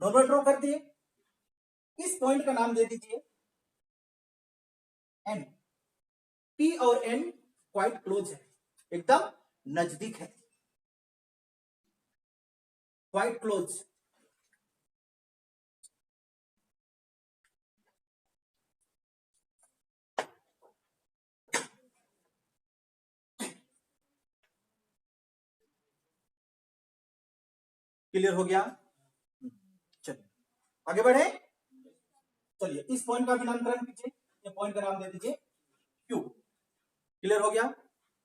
नॉर्मल ड्रॉ कर दिए। इस पॉइंट का नाम दे दीजिए एन। पी और एन क्वाइट क्लोज है, एकदम नजदीक है, क्वाइट क्लोज। क्लियर हो गया? चलिए आगे बढ़े। चलिए इस पॉइंट का भी नामकरण कीजिए। ये पॉइंट का नाम दे दीजिए क्यू। क्लियर हो गया?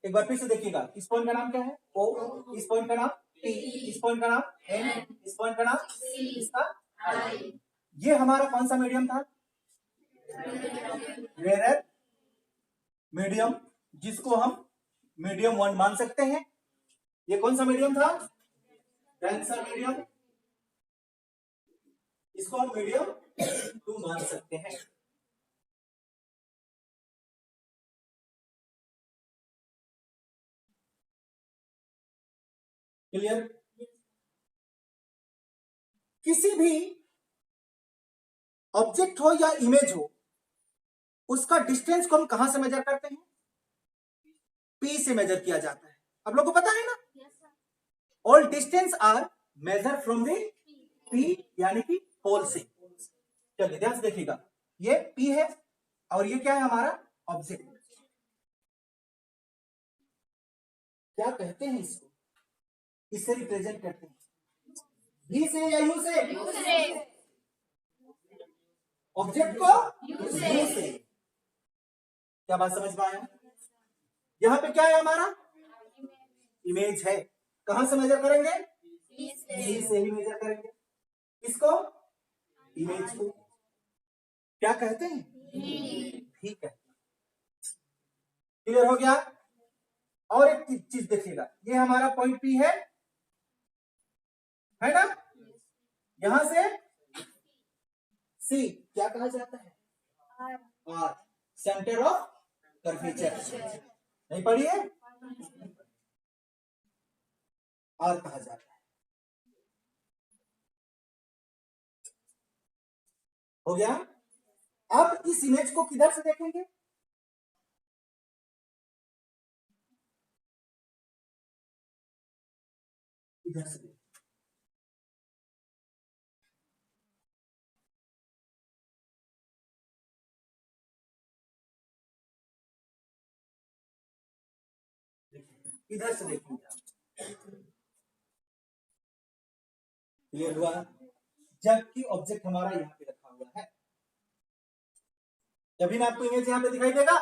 एक बार फिर से देखिएगा। इस पॉइंट का नाम क्या है? ओ। इस पॉइंट का नाम पी। इस पॉइंट का नाम एन। इस पॉइंट का नाम सी। इसका आई। ये हमारा कौन सा मीडियम था? रेयर मीडियम, जिसको हम मीडियम 1 मान सकते हैं। ये कौन सा मीडियम था? Denser medium. इसको हम मीडियम 2 मान सकते हैं। क्लियर? किसी भी ऑब्जेक्ट हो या इमेज हो, उसका डिस्टेंस को हम कहां से मेजर करते हैं? पी से मेजर किया जाता है। आप लोगों को पता है ना? All distance are measure from the P, यानी कि पोल से। चलिए ध्यान से देखिएगा, ये पी है और ये क्या है हमारा ऑब्जेक्ट। क्या कहते हैं इसको? इससे रिप्रेजेंट करते हैं भी से या यू से? यू से। ऑब्जेक्ट को यू से। क्या बात समझ में आया? यहां पे क्या है हमारा इमेज है, कहां से मेजर करेंगे? बी से ही मेजर करेंगे। इसको इमेज को क्या कहते हैं? ठीक है, क्लियर हो गया? और एक चीज देखिएगा, ये हमारा पॉइंट पी है ना? यहां से सी क्या कहा जाता है? R, centre of curvature. नहीं पढ़िए? आर कहा जाता है। हो गया? अब इस इमेज को किधर से देखेंगे? इधर से। इधर से देखेंगे। क्लियर हुआ? जबकि ऑब्जेक्ट हमारा यहाँ पे रखा हुआ है, तभी ना आपको इमेज यहाँ पे दिखाई देगा।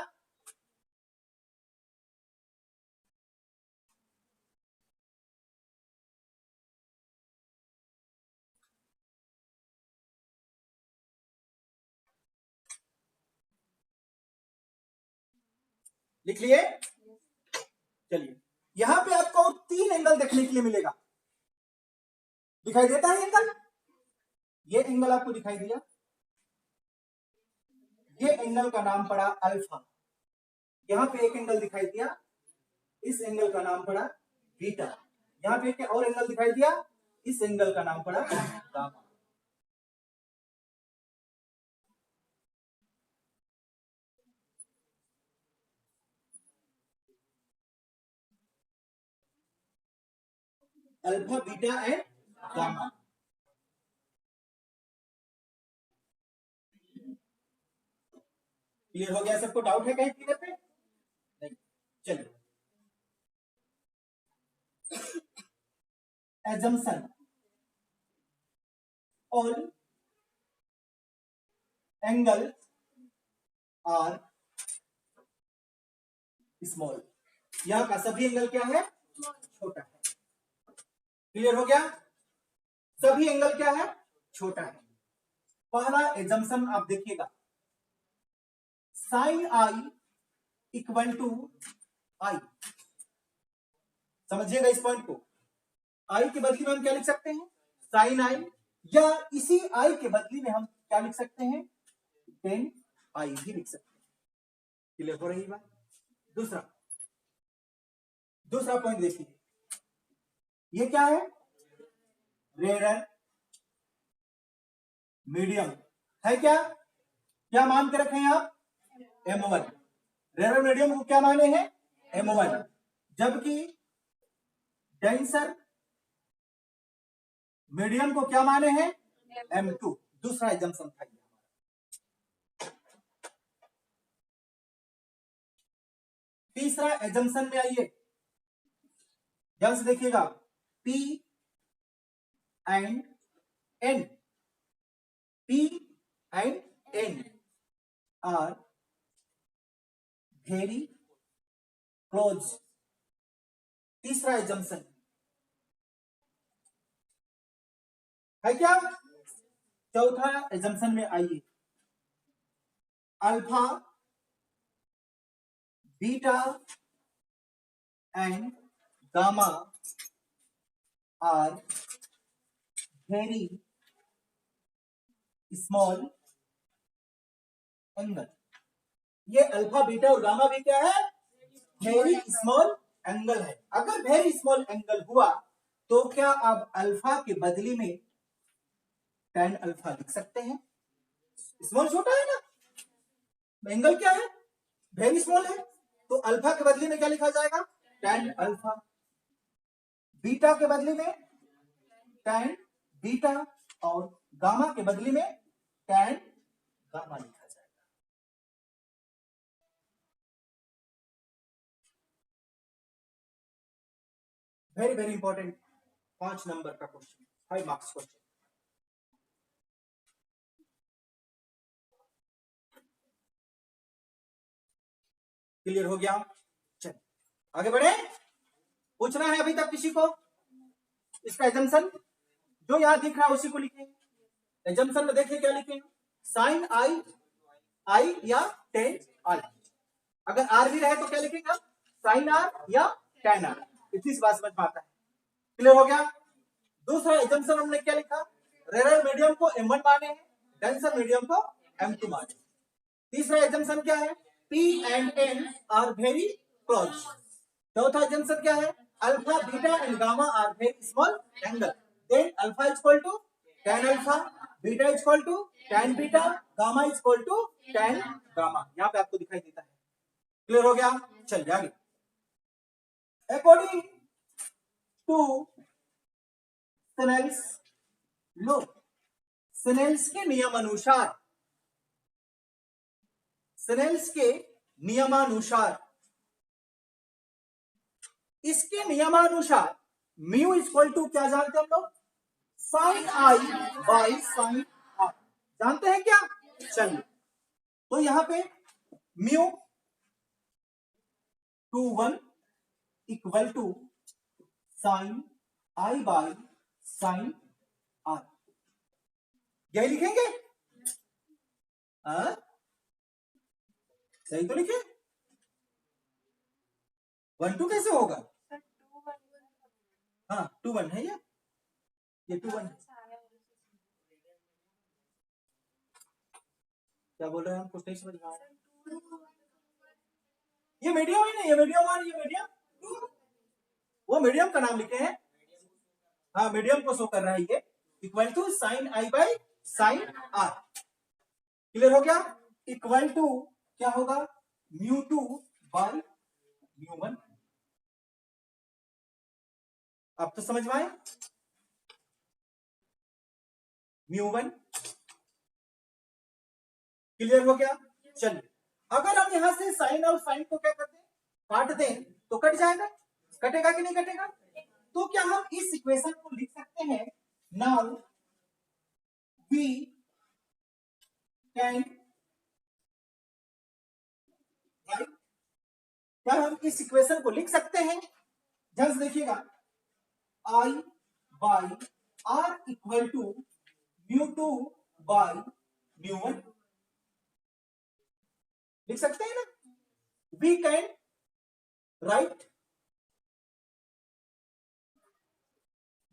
लिख लिए? चलिए, यहां पे आपको और 3 एंगल देखने के लिए मिलेगा। दिखाई देता है एंगल? ये एंगल आपको दिखाई दिया, ये एंगल का नाम पड़ा अल्फा। यहां पे एक एंगल दिखाई दिया, इस एंगल का नाम पड़ा बीटा। यहां पे एक और एंगल दिखाई दिया, इस एंगल का नाम पड़ा gamma. Alpha, beta and gamma. Clear हो गया? सबको डाउट है कहीं फिगर पे? नहीं। चलिए, assumption all angle are small। यहां का सभी एंगल क्या है? छोटा है। क्लियर हो गया? सभी एंगल क्या है? छोटा है। पहला एजम्पशन आप देखिएगा, साइन आई इक्वल टू आई। समझिएगा इस पॉइंट को। आई के बदले में हम क्या लिख सकते हैं? साइन आई, या इसी आई के बदले में हम क्या लिख सकते हैं? टेन आई भी लिख सकते हैं। क्लियर हो रही बात? दूसरा पॉइंट देखिए, ये क्या है? रेयर मीडियम है। क्या मान के रखे हैं आप? M1। रेयर मीडियम को क्या माने हैं? M1। जबकि डेंसर मीडियम को क्या माने हैं? M2। दूसरा एजम्पशन था। तीसरा एजम्पशन में आइए, ध्यान से देखिएगा, P and N, P and N are very close. तीसरा एजम्पशन है क्या? चौथा एजम्पशन में आइए, alpha, beta and gamma are very small angle. ये अल्फा, बीटा और गामा भी क्या है? वेरी स्मॉल एंगल है। अगर वेरी स्मॉल एंगल हुआ तो क्या आप अल्फा के बदले में tan अल्फा लिख सकते हैं? स्मॉल छोटा है ना, एंगल क्या है, वेरी स्मॉल है, तो अल्फा के बदले में क्या लिखा जाएगा, tan अल्फा। बीटा के बदले में tan बीटा, और गामा के बदले में tan गामा लिखा जाएगा। वेरी वेरी इंपॉर्टेंट 5 नंबर का क्वेश्चन, 5 मार्क्स क्वेश्चन। क्लियर हो गया? चल आगे बढ़े। पूछना है अभी तक किसी को इसका एजम्पशन? जो यहां दिख रहा है उसी को लिखें। एजम्पशन में देखिए क्या लिखें, साइन आई आई या टेन आई। अगर आर भी रहे तो क्या लिखेगा, साइन आर या टेन आर। इतनी बात समझ में आता है। क्लियर हो गया? दूसरा एजम्पशन हमने क्या लिखा, रेयर मीडियम को M1 माने हैं, डेंसर मीडियम को M2 माने। तीसरा एजम्पशन क्या है, P and N are very close. चौथा एजम्पशन क्या है, alpha beta and gamma are very small angle, then alpha is equal to tan alpha, beta is equal to tan beta, gamma is equal to tan gamma. यहां पे आपको दिखाई देता है। Clear हो गया? चलिए आगे। According to Snell's law, Snell's के नियमानुसार, स्नेल्स के नियमानुसार, इसके नियमानुसार म्यू इक्वल टू क्या जानते हैं हम लोग, sine I by sine R. जानते हैं क्या? चलिए, तो यहां पे mu 2 1 equal to sine I by sine R, यही लिखेंगे? सही तो लिखे? 1 2 कैसे होगा? हाँ 2 1 है ये 2 1 क्या बोल रहे हैं हम, कुछ नहीं समझ में आ रहा। ये मीडियम है ना, ये मीडियम और ये मीडियम, वो मीडियम का नाम लिखे हैं। हाँ मीडियम को शो कर रहा है ये, equal to sine I by sine R. Clear हो गया? इक्वल टू क्या होगा, म्यू 2 बाई म्यू 1। अब तो समझ में आए, म्यू 1। क्लियर हो गया? चलिए, अगर हम यहां से साइन और साइन को क्या करते हैं, काट दें तो कट जाएगा, कटेगा कि नहीं कटेगा? तो क्या हम इस इक्वेशन को लिख सकते हैं, नाउ वी कैन राइट, क्या हम इस इक्वेशन को लिख सकते हैं? जस्ट देखिएगा, I by R equal to mu 2 by mu 1, लिख सकते हैं ना? वी कैन राइट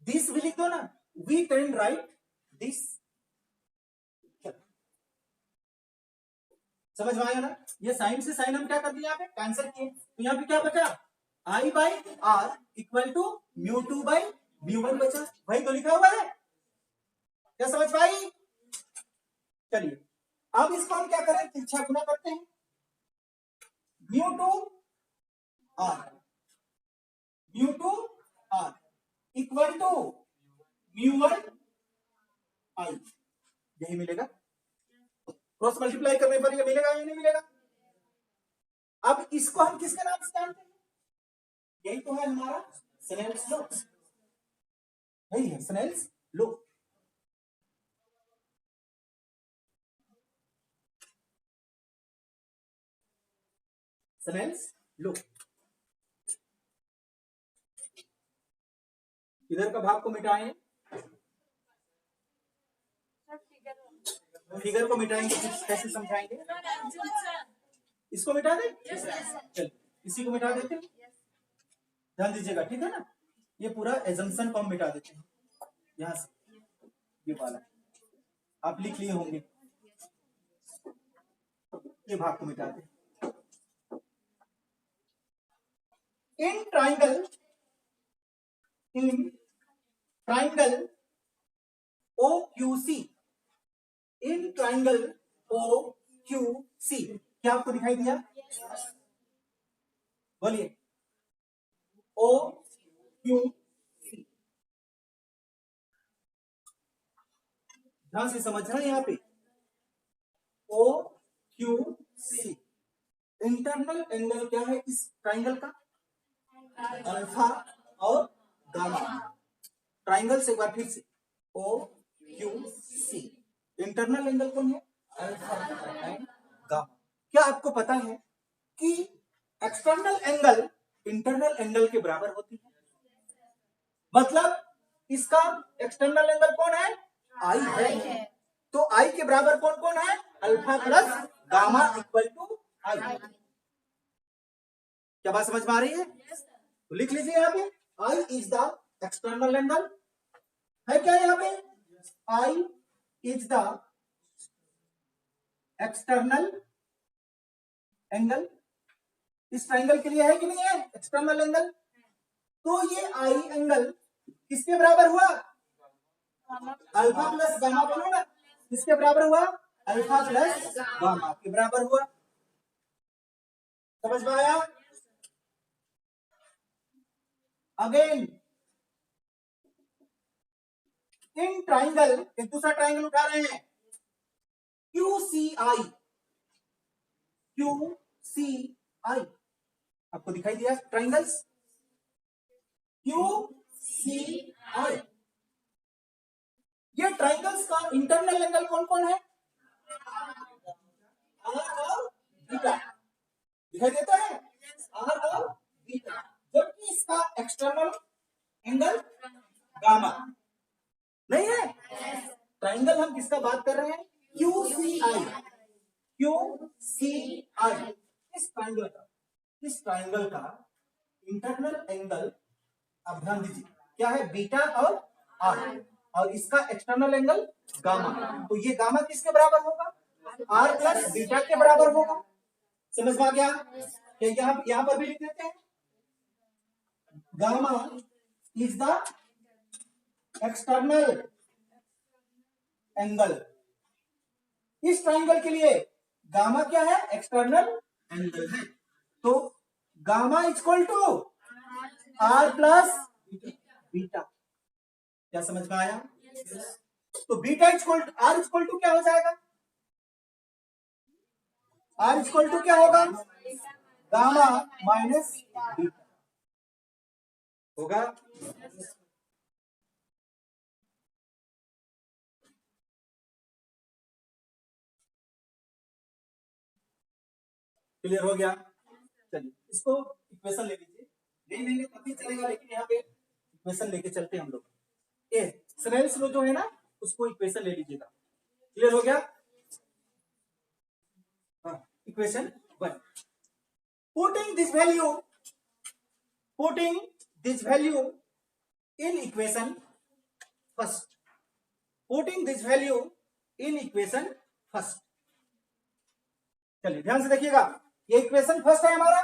दिस, भी लिख दो ना, वी कैन राइट दिस। समझ में आया ना? ये साइन से साइन हम क्या कर दिए, यहाँ पे कैंसिल किए, तो यहाँ पे क्या बचा, I by R equal to mu 2 by mu 1 बचा। वही तो लिखा हुआ है, क्या समझ पाई? चलिए, अब इसको हम क्या करें, तिरछा गुना करते हैं, mu 2 R, mu 2 R equal to mu 1 I, यही मिलेगा। क्रॉस मल्टीप्लाई करने पर ये मिलेगा या नहीं मिलेगा? अब इसको हम किसके नाम से जानते हैं, यही तो है हमारा स्नेल्स लॉ, यही है स्नेल्स लॉ। स्नेल्स लॉ, इधर का भाग को मिटाएं, फिगर को मिटाएंगे, कैसे समझाएंगे? इसको मिटा दे, चल इसी को मिटा देते हैं, ध्यान दीजिएगा, ठीक है ना? ये पूरा एजम्पशन को हम मिटा देते हैं यहां से, ये वाला आप लिख लिए होंगे, ये भाग को मिटा दे। In triangle, in triangle O Q C, in triangle O Q C, क्या आपको दिखाई दिया? बोलिए, ओ क्यू सी, ध्यान से समझना है यहाँ पे, O Q C. Internal angle क्या है इस ट्राइंगल का? अल्फा और गामा। ट्राइंगल से एक बार फिर से, O Q C, internal angle कौन है? Alpha and gamma. क्या आपको पता है कि एक्सटर्नल एंगल इंटरनल एंगल के बराबर होती है? मतलब इसका एक्सटर्नल एंगल कौन है? आई है। तो आई के बराबर कौन कौन है? Alpha plus gamma equal to I. क्या बात समझ में आ रही है? तो लिख लीजिए यहाँ पे, I is the external angle है। क्या यहाँ पे? I is the external angle. इस ट्राइंगल के लिए है कि नहीं है एक्सटर्नल एंगल? तो ये आई एंगल किसके बराबर हुआ? अल्फा प्लस गामा, बोलो ना, किसके बराबर हुआ? अल्फा प्लस गामा के बराबर हुआ। समझ में आया? अगेन इन ट्राइंगल, एक दूसरा ट्राइंगल उठा रहे हैं, क्यू सी आई, क्यू सी आई, आपको दिखाई दिया ट्राइंगल्स क्यू सी आई। ये ट्राइंगल्स का इंटरनल एंगल कौन कौन है? आर और बीटा, दिखाई देता है, आर और बीटा। जबकि इसका एक्सटर्नल एंगल गामा नहीं है। ट्राइंगल हम किसका बात कर रहे हैं? क्यू सी आई, क्यू सी आई। इस ट्राइंगल का इंटरनल एंगल, अब ध्यान दीजिए, क्या है? बीटा और आर, और इसका एक्सटर्नल एंगल गामा। तो ये गामा किसके बराबर होगा? आर प्लस बीटा के बराबर होगा। समझ में आ गया? यहां पर भी लिख देते हैं, gamma is the external angle. इस ट्राइंगल के लिए गामा क्या है? एक्सटर्नल एंगल है। तो gamma equal to R plus beta. क्या समझ में आया? तो beta equal to R equal to क्या हो जाएगा? आर इक्वल टू क्या होगा? गामा माइनस बीटा होगा। क्लियर हो गया? चलिए इसको इक्वेशन ले लीजिए, नहीं लेंगे तब भी चलेगा, लेकिन यहाँ पे इक्वेशन लेके चलते हैं हम लोग। ये स्नेल्स लॉ जो है ना, उसको इक्वेशन ले लीजिएगा। क्लियर हो गया? हाँ, equation 1, putting this value in equation first, putting this value in equation first. चलिए ध्यान से देखिएगा, ये इक्वेशन फर्स्ट है हमारा।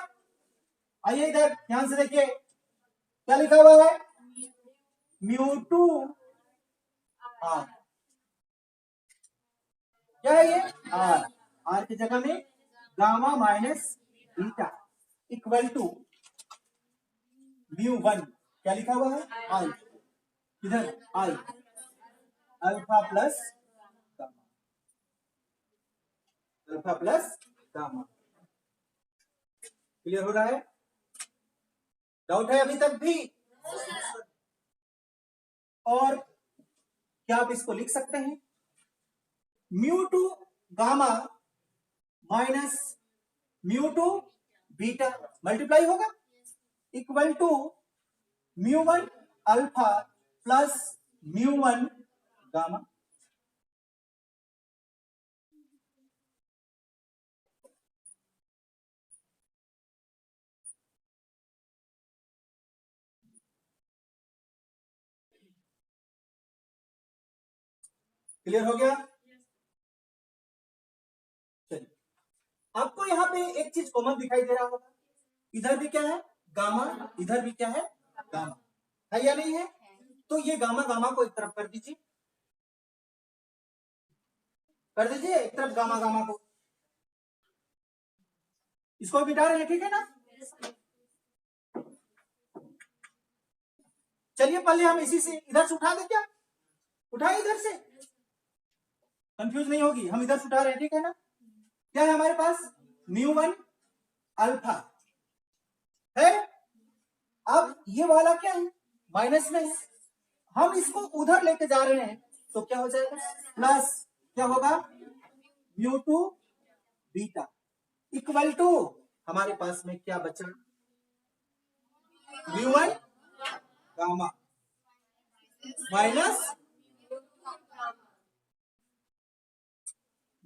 आइए इधर ध्यान से देखिए, क्या लिखा हुआ है? म्यू टू आर, क्या है ये? आर, आर की जगह में gamma minus beta equal to mu one, क्या लिखा हुआ है? आई, इधर I, alpha plus gamma, alpha plus gamma. Clear हो रहा है? डाउट है अभी तक भी? और क्या आप इसको लिख सकते हैं? Mu two gamma minus mu two beta multiply होगा equal to mu one alpha plus mu one gamma. Clear हो गया? चलिए, आपको यहाँ पे एक चीज कॉमन दिखाई दे रहा होगा, इधर भी क्या है? गामा, इधर भी क्या है? गामा है या नहीं है? तो ये गामा गामा को एक तरफ कर दीजिए, एक तरफ गामा गामा को, इसको मिटा रहे हैं, ठीक है ना। चलिए पहले हम इसी से इधर से उठा दें, क्या उठाए इधर से, कंफ्यूज नहीं होगी, हम इधर से उठा रहे हैं, ठीक है ना। क्या है हमारे पास, μ1 अल्फा है। अब ये वाला क्या है, माइनस में है, हम इसको उधर लेके जा रहे हैं, तो क्या हो जाएगा, प्लस क्या होगा, μ2 बीटा इक्वल टू, हमारे पास में क्या बचा, μ1 gamma minus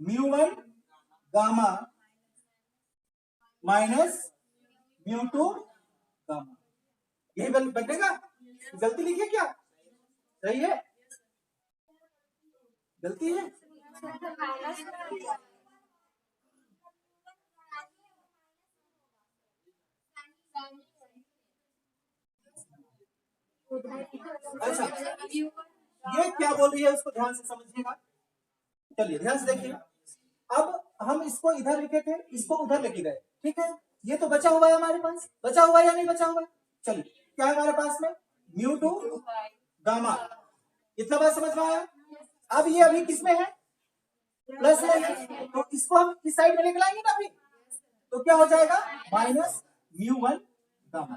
μ1 gamma minus μ2 gamma, यही बनेगा। गलती लिखिए क्या, सही है, गलती है, अच्छा ये क्या बोल रही है उसको ध्यान से समझिएगा। चलिए ध्यान से देखिए, अब हम इसको इधर लिखे थे, इसको उधर लेके गए, ठीक है। ये तो बचा हुआ है हमारे पास, बचा हुआ है या नहीं बचा हुआ है। चलिए क्या है हमारे पास में, μ2 गामा, इतना बात समझ में आया। अब ये अभी किसमें है, प्लस में है, तो इसको हम इस साइड में लेके लाएंगे ना अभी, तो क्या हो जाएगा, माइनस μ1 गामा।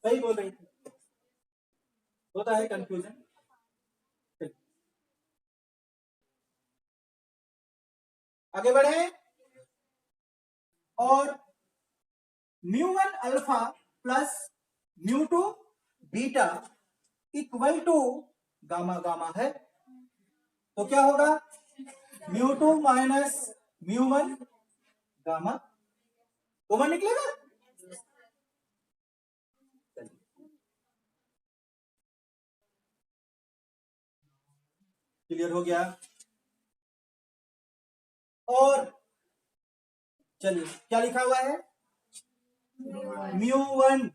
सही बोल रही थी, होता है कंफ्यूजन। आगे बढ़े, और μ1 alpha plus μ2 beta equal to gamma gamma है, तो क्या होगा, μ2 माइनस μ1 गामा, कॉमन निकलेगा। क्लियर हो गया। और चलिए क्या लिखा हुआ है, μ1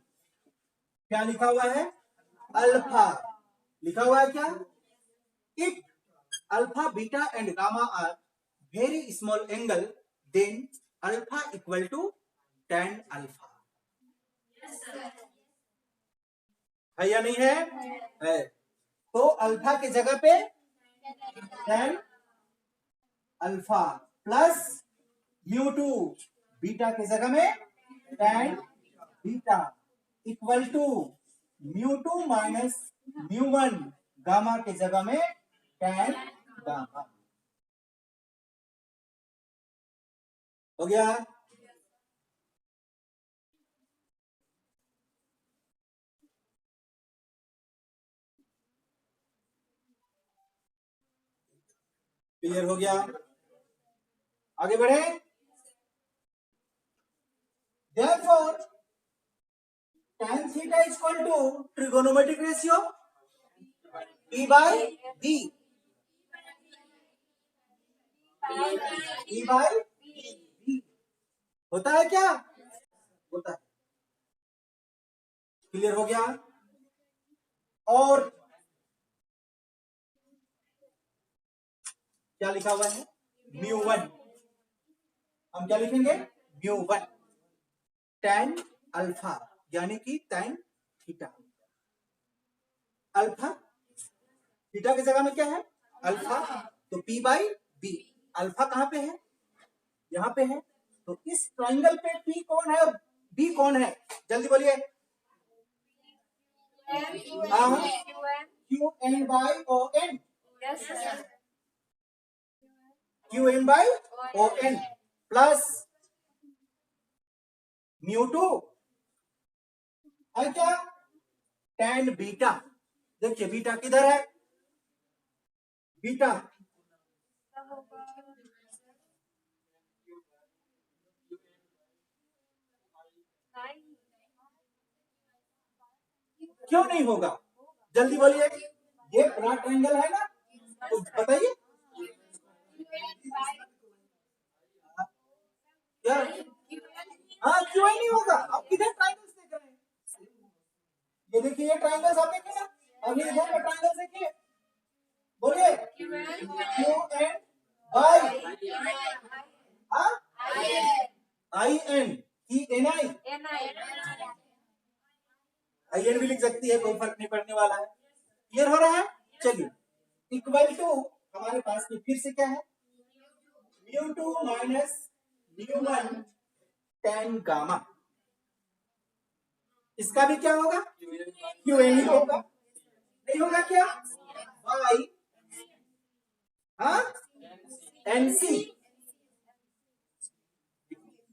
क्या लिखा हुआ है, अल्फा लिखा हुआ है क्या, if alpha beta and gamma are very small angle then alpha equal to tan alpha, है या नहीं है। तो अल्फा की जगह पे tan अल्फा प्लस μ2 बीटा की जगह में tan beta equal to μ2 minus μ1 gamma की जगह में tan गामा, हो गया। क्लियर हो गया, आगे बढ़े। Therefore, tan theta is equal to trigonometric ratio P by B. P by B होता है क्या, होता है। क्लियर हो गया। और क्या लिखा हुआ है, μ1, हम क्या लिखेंगे, μ1 tan अल्फा यानी कि tan थीटा, अल्फा थीटा की जगह में क्या है, अल्फा, तो P बाई बी, अल्फा कहां पे है, यहां पे है, तो इस ट्राइंगल पे P कौन है और B कौन है, जल्दी बोलिए, Q N by O N, Q N by O N plus μ2 है क्या, tan बीटा, देखिए बीटा किधर है, बीटा क्यों नहीं होगा, जल्दी बोलिए, ये बड़ा ट्रायंगल है ना, तो बताइए क्या, हाँ क्यों नहीं होगा, आप किधर ट्रायंगल्स देख रहे हैं, ये देखिए ये ट्राइंगल्स आप देखिए ना, अब ये इधर का ट्राइंगल देखिए, बोलिए क्यू एंड वाई, हाँ I N E N I, I N भी लिख सकती है, कोई फर्क नहीं पड़ने वाला है। क्लियर हो रहा है? चलिए, इक्वल टू हमारे पास में फिर से क्या है, mu two minus mu one ten gamma, इसका भी क्या होगा, क्यू एन ही होगा, नहीं होगा क्या, वाई हाँ एन सी,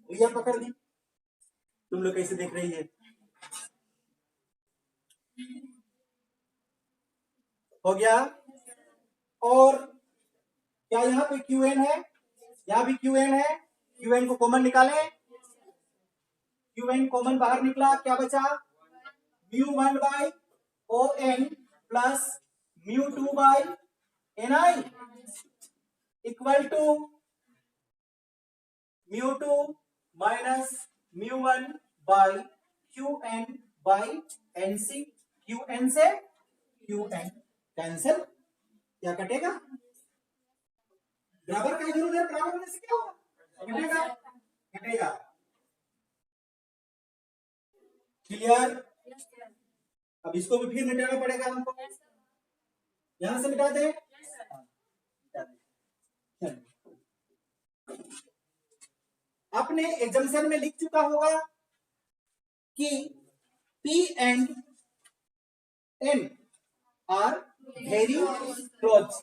भैया पकड़ ली, तुम लोग कैसे देख रही है, हो गया। और क्या यहाँ पे क्यू एन है, यहाँ भी क्यू एन है, क्यू एन को कॉमन निकालें, क्यू एन कॉमन बाहर निकला, क्या बचा, mu one by O N plus mu two by N I equal to mu two minus mu one by Q N by N C, Q N से Q N cancel, क्या कटेगा, बराबर का इधर उधर बराबर होने से क्या होगा, घटेगा, घटेगा। क्लियर? अब इसको भी फिर मिटाना पड़ेगा हमको, यहां से मिटा दे, आपने एग्जाम्पल में लिख चुका होगा कि P and N are very close,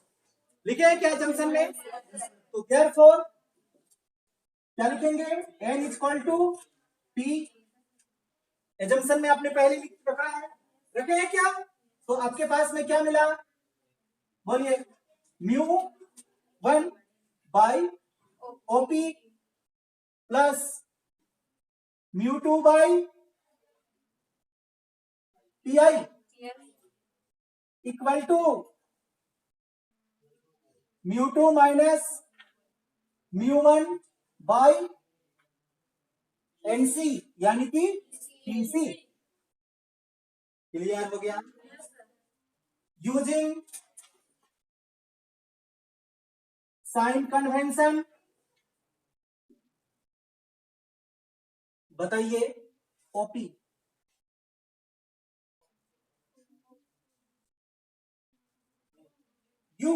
लिखे हैं क्या एग्जाम्पल में, तो देयरफॉर क्या लिखेंगे, N is equal to P, example में आपने पहले लिख रखा है, रखे हैं क्या, तो आपके पास में क्या मिला, बोलिए mu one by OP plus mu two by P I equal to mu two minus mu one by NC यानी कि पीसी। क्लियर हो गया? यूजिंग साइन कन्वेंशन बताइए, ओपी यू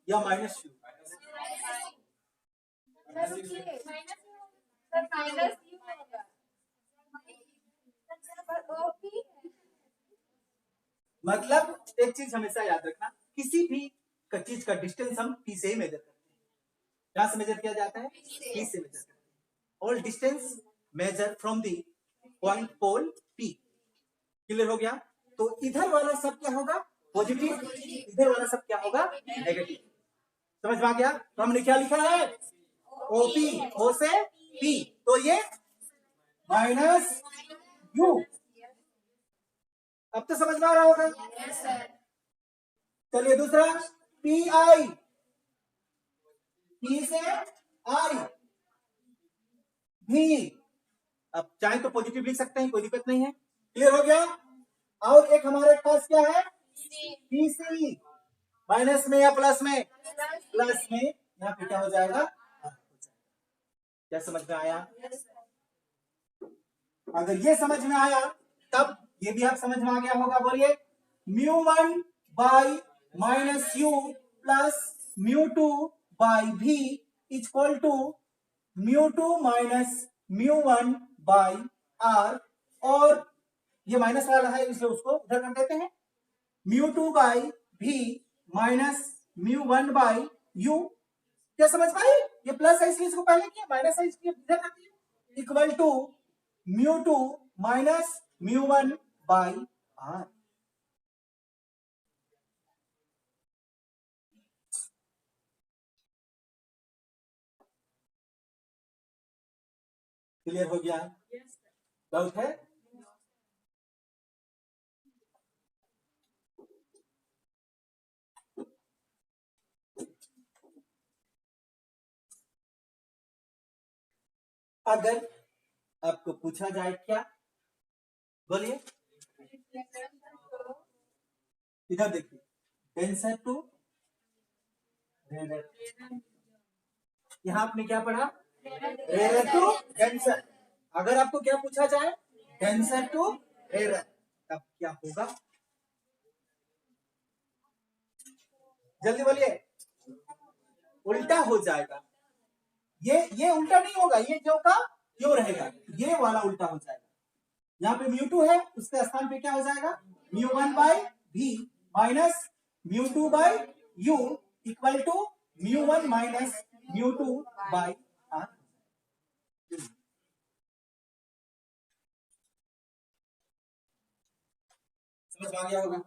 या माइनस यू, मतलब एक चीज हमेशा याद रखना, किसी भी चीज का डिस्टेंस हम पी से ही मेजर करते हैं, कहां से मेजर किया जाता है, पी से मेजर करते हैं, all distance measure from the point pole P. Clear हो गया? तो इधर वाला सब क्या होगा, पॉजिटिव, इधर वाला सब क्या होगा, नेगेटिव। समझ में आ गया? तो हमने क्या लिखा है, ओपी, ओ से पी, तो ये माइनस यू, अब तो समझ में आ रहा होगा। चलिए दूसरा, पी आई, पी से आई भी, अब चाहे तो पॉजिटिव लिख सकते हैं, कोई दिक्कत नहीं है। क्लियर हो गया? और एक हमारे पास क्या है, पी सी, माइनस में या प्लस में, प्लस में, यहाँ पे क्या हो जाएगा, क्या समझ में आया? अगर ये समझ में आया तब ये भी आप समझ में आ गया होगा, बोलिए mu one by minus u plus mu two by भी equal to mu two minus mu one by R, और ये माइनस वाला है इसलिए उसको उधर कर देते हैं, म्यू टू बाई भी minus mu one by you. क्या समझ पाए? ये प्लस है इसलिए इसको पहले किया, माइनस है इसलिए इधर कर दिया, equal to mu two minus mu one by R. Clear हो गया? डाउट है? अगर आपको पूछा जाए क्या, बोलिए इधर देखिए, डेंसर टू रेयर। यहाँ आपने क्या पढ़ा? Rare to denser. अगर आपको क्या पूछा जाए, डेंसर टू रेयर, तब क्या होगा? जल्दी बोलिए। उल्टा हो जाएगा। ये उल्टा नहीं होगा, ये जो का क्यों रहेगा, ये वाला उल्टा हो जाएगा। यहाँ पे μ2 है, उसके स्थान पे क्या हो जाएगा? μ1 by v minus μ2 by u equal to μ1 minus μ2 by r। समझ में आ गया होगा?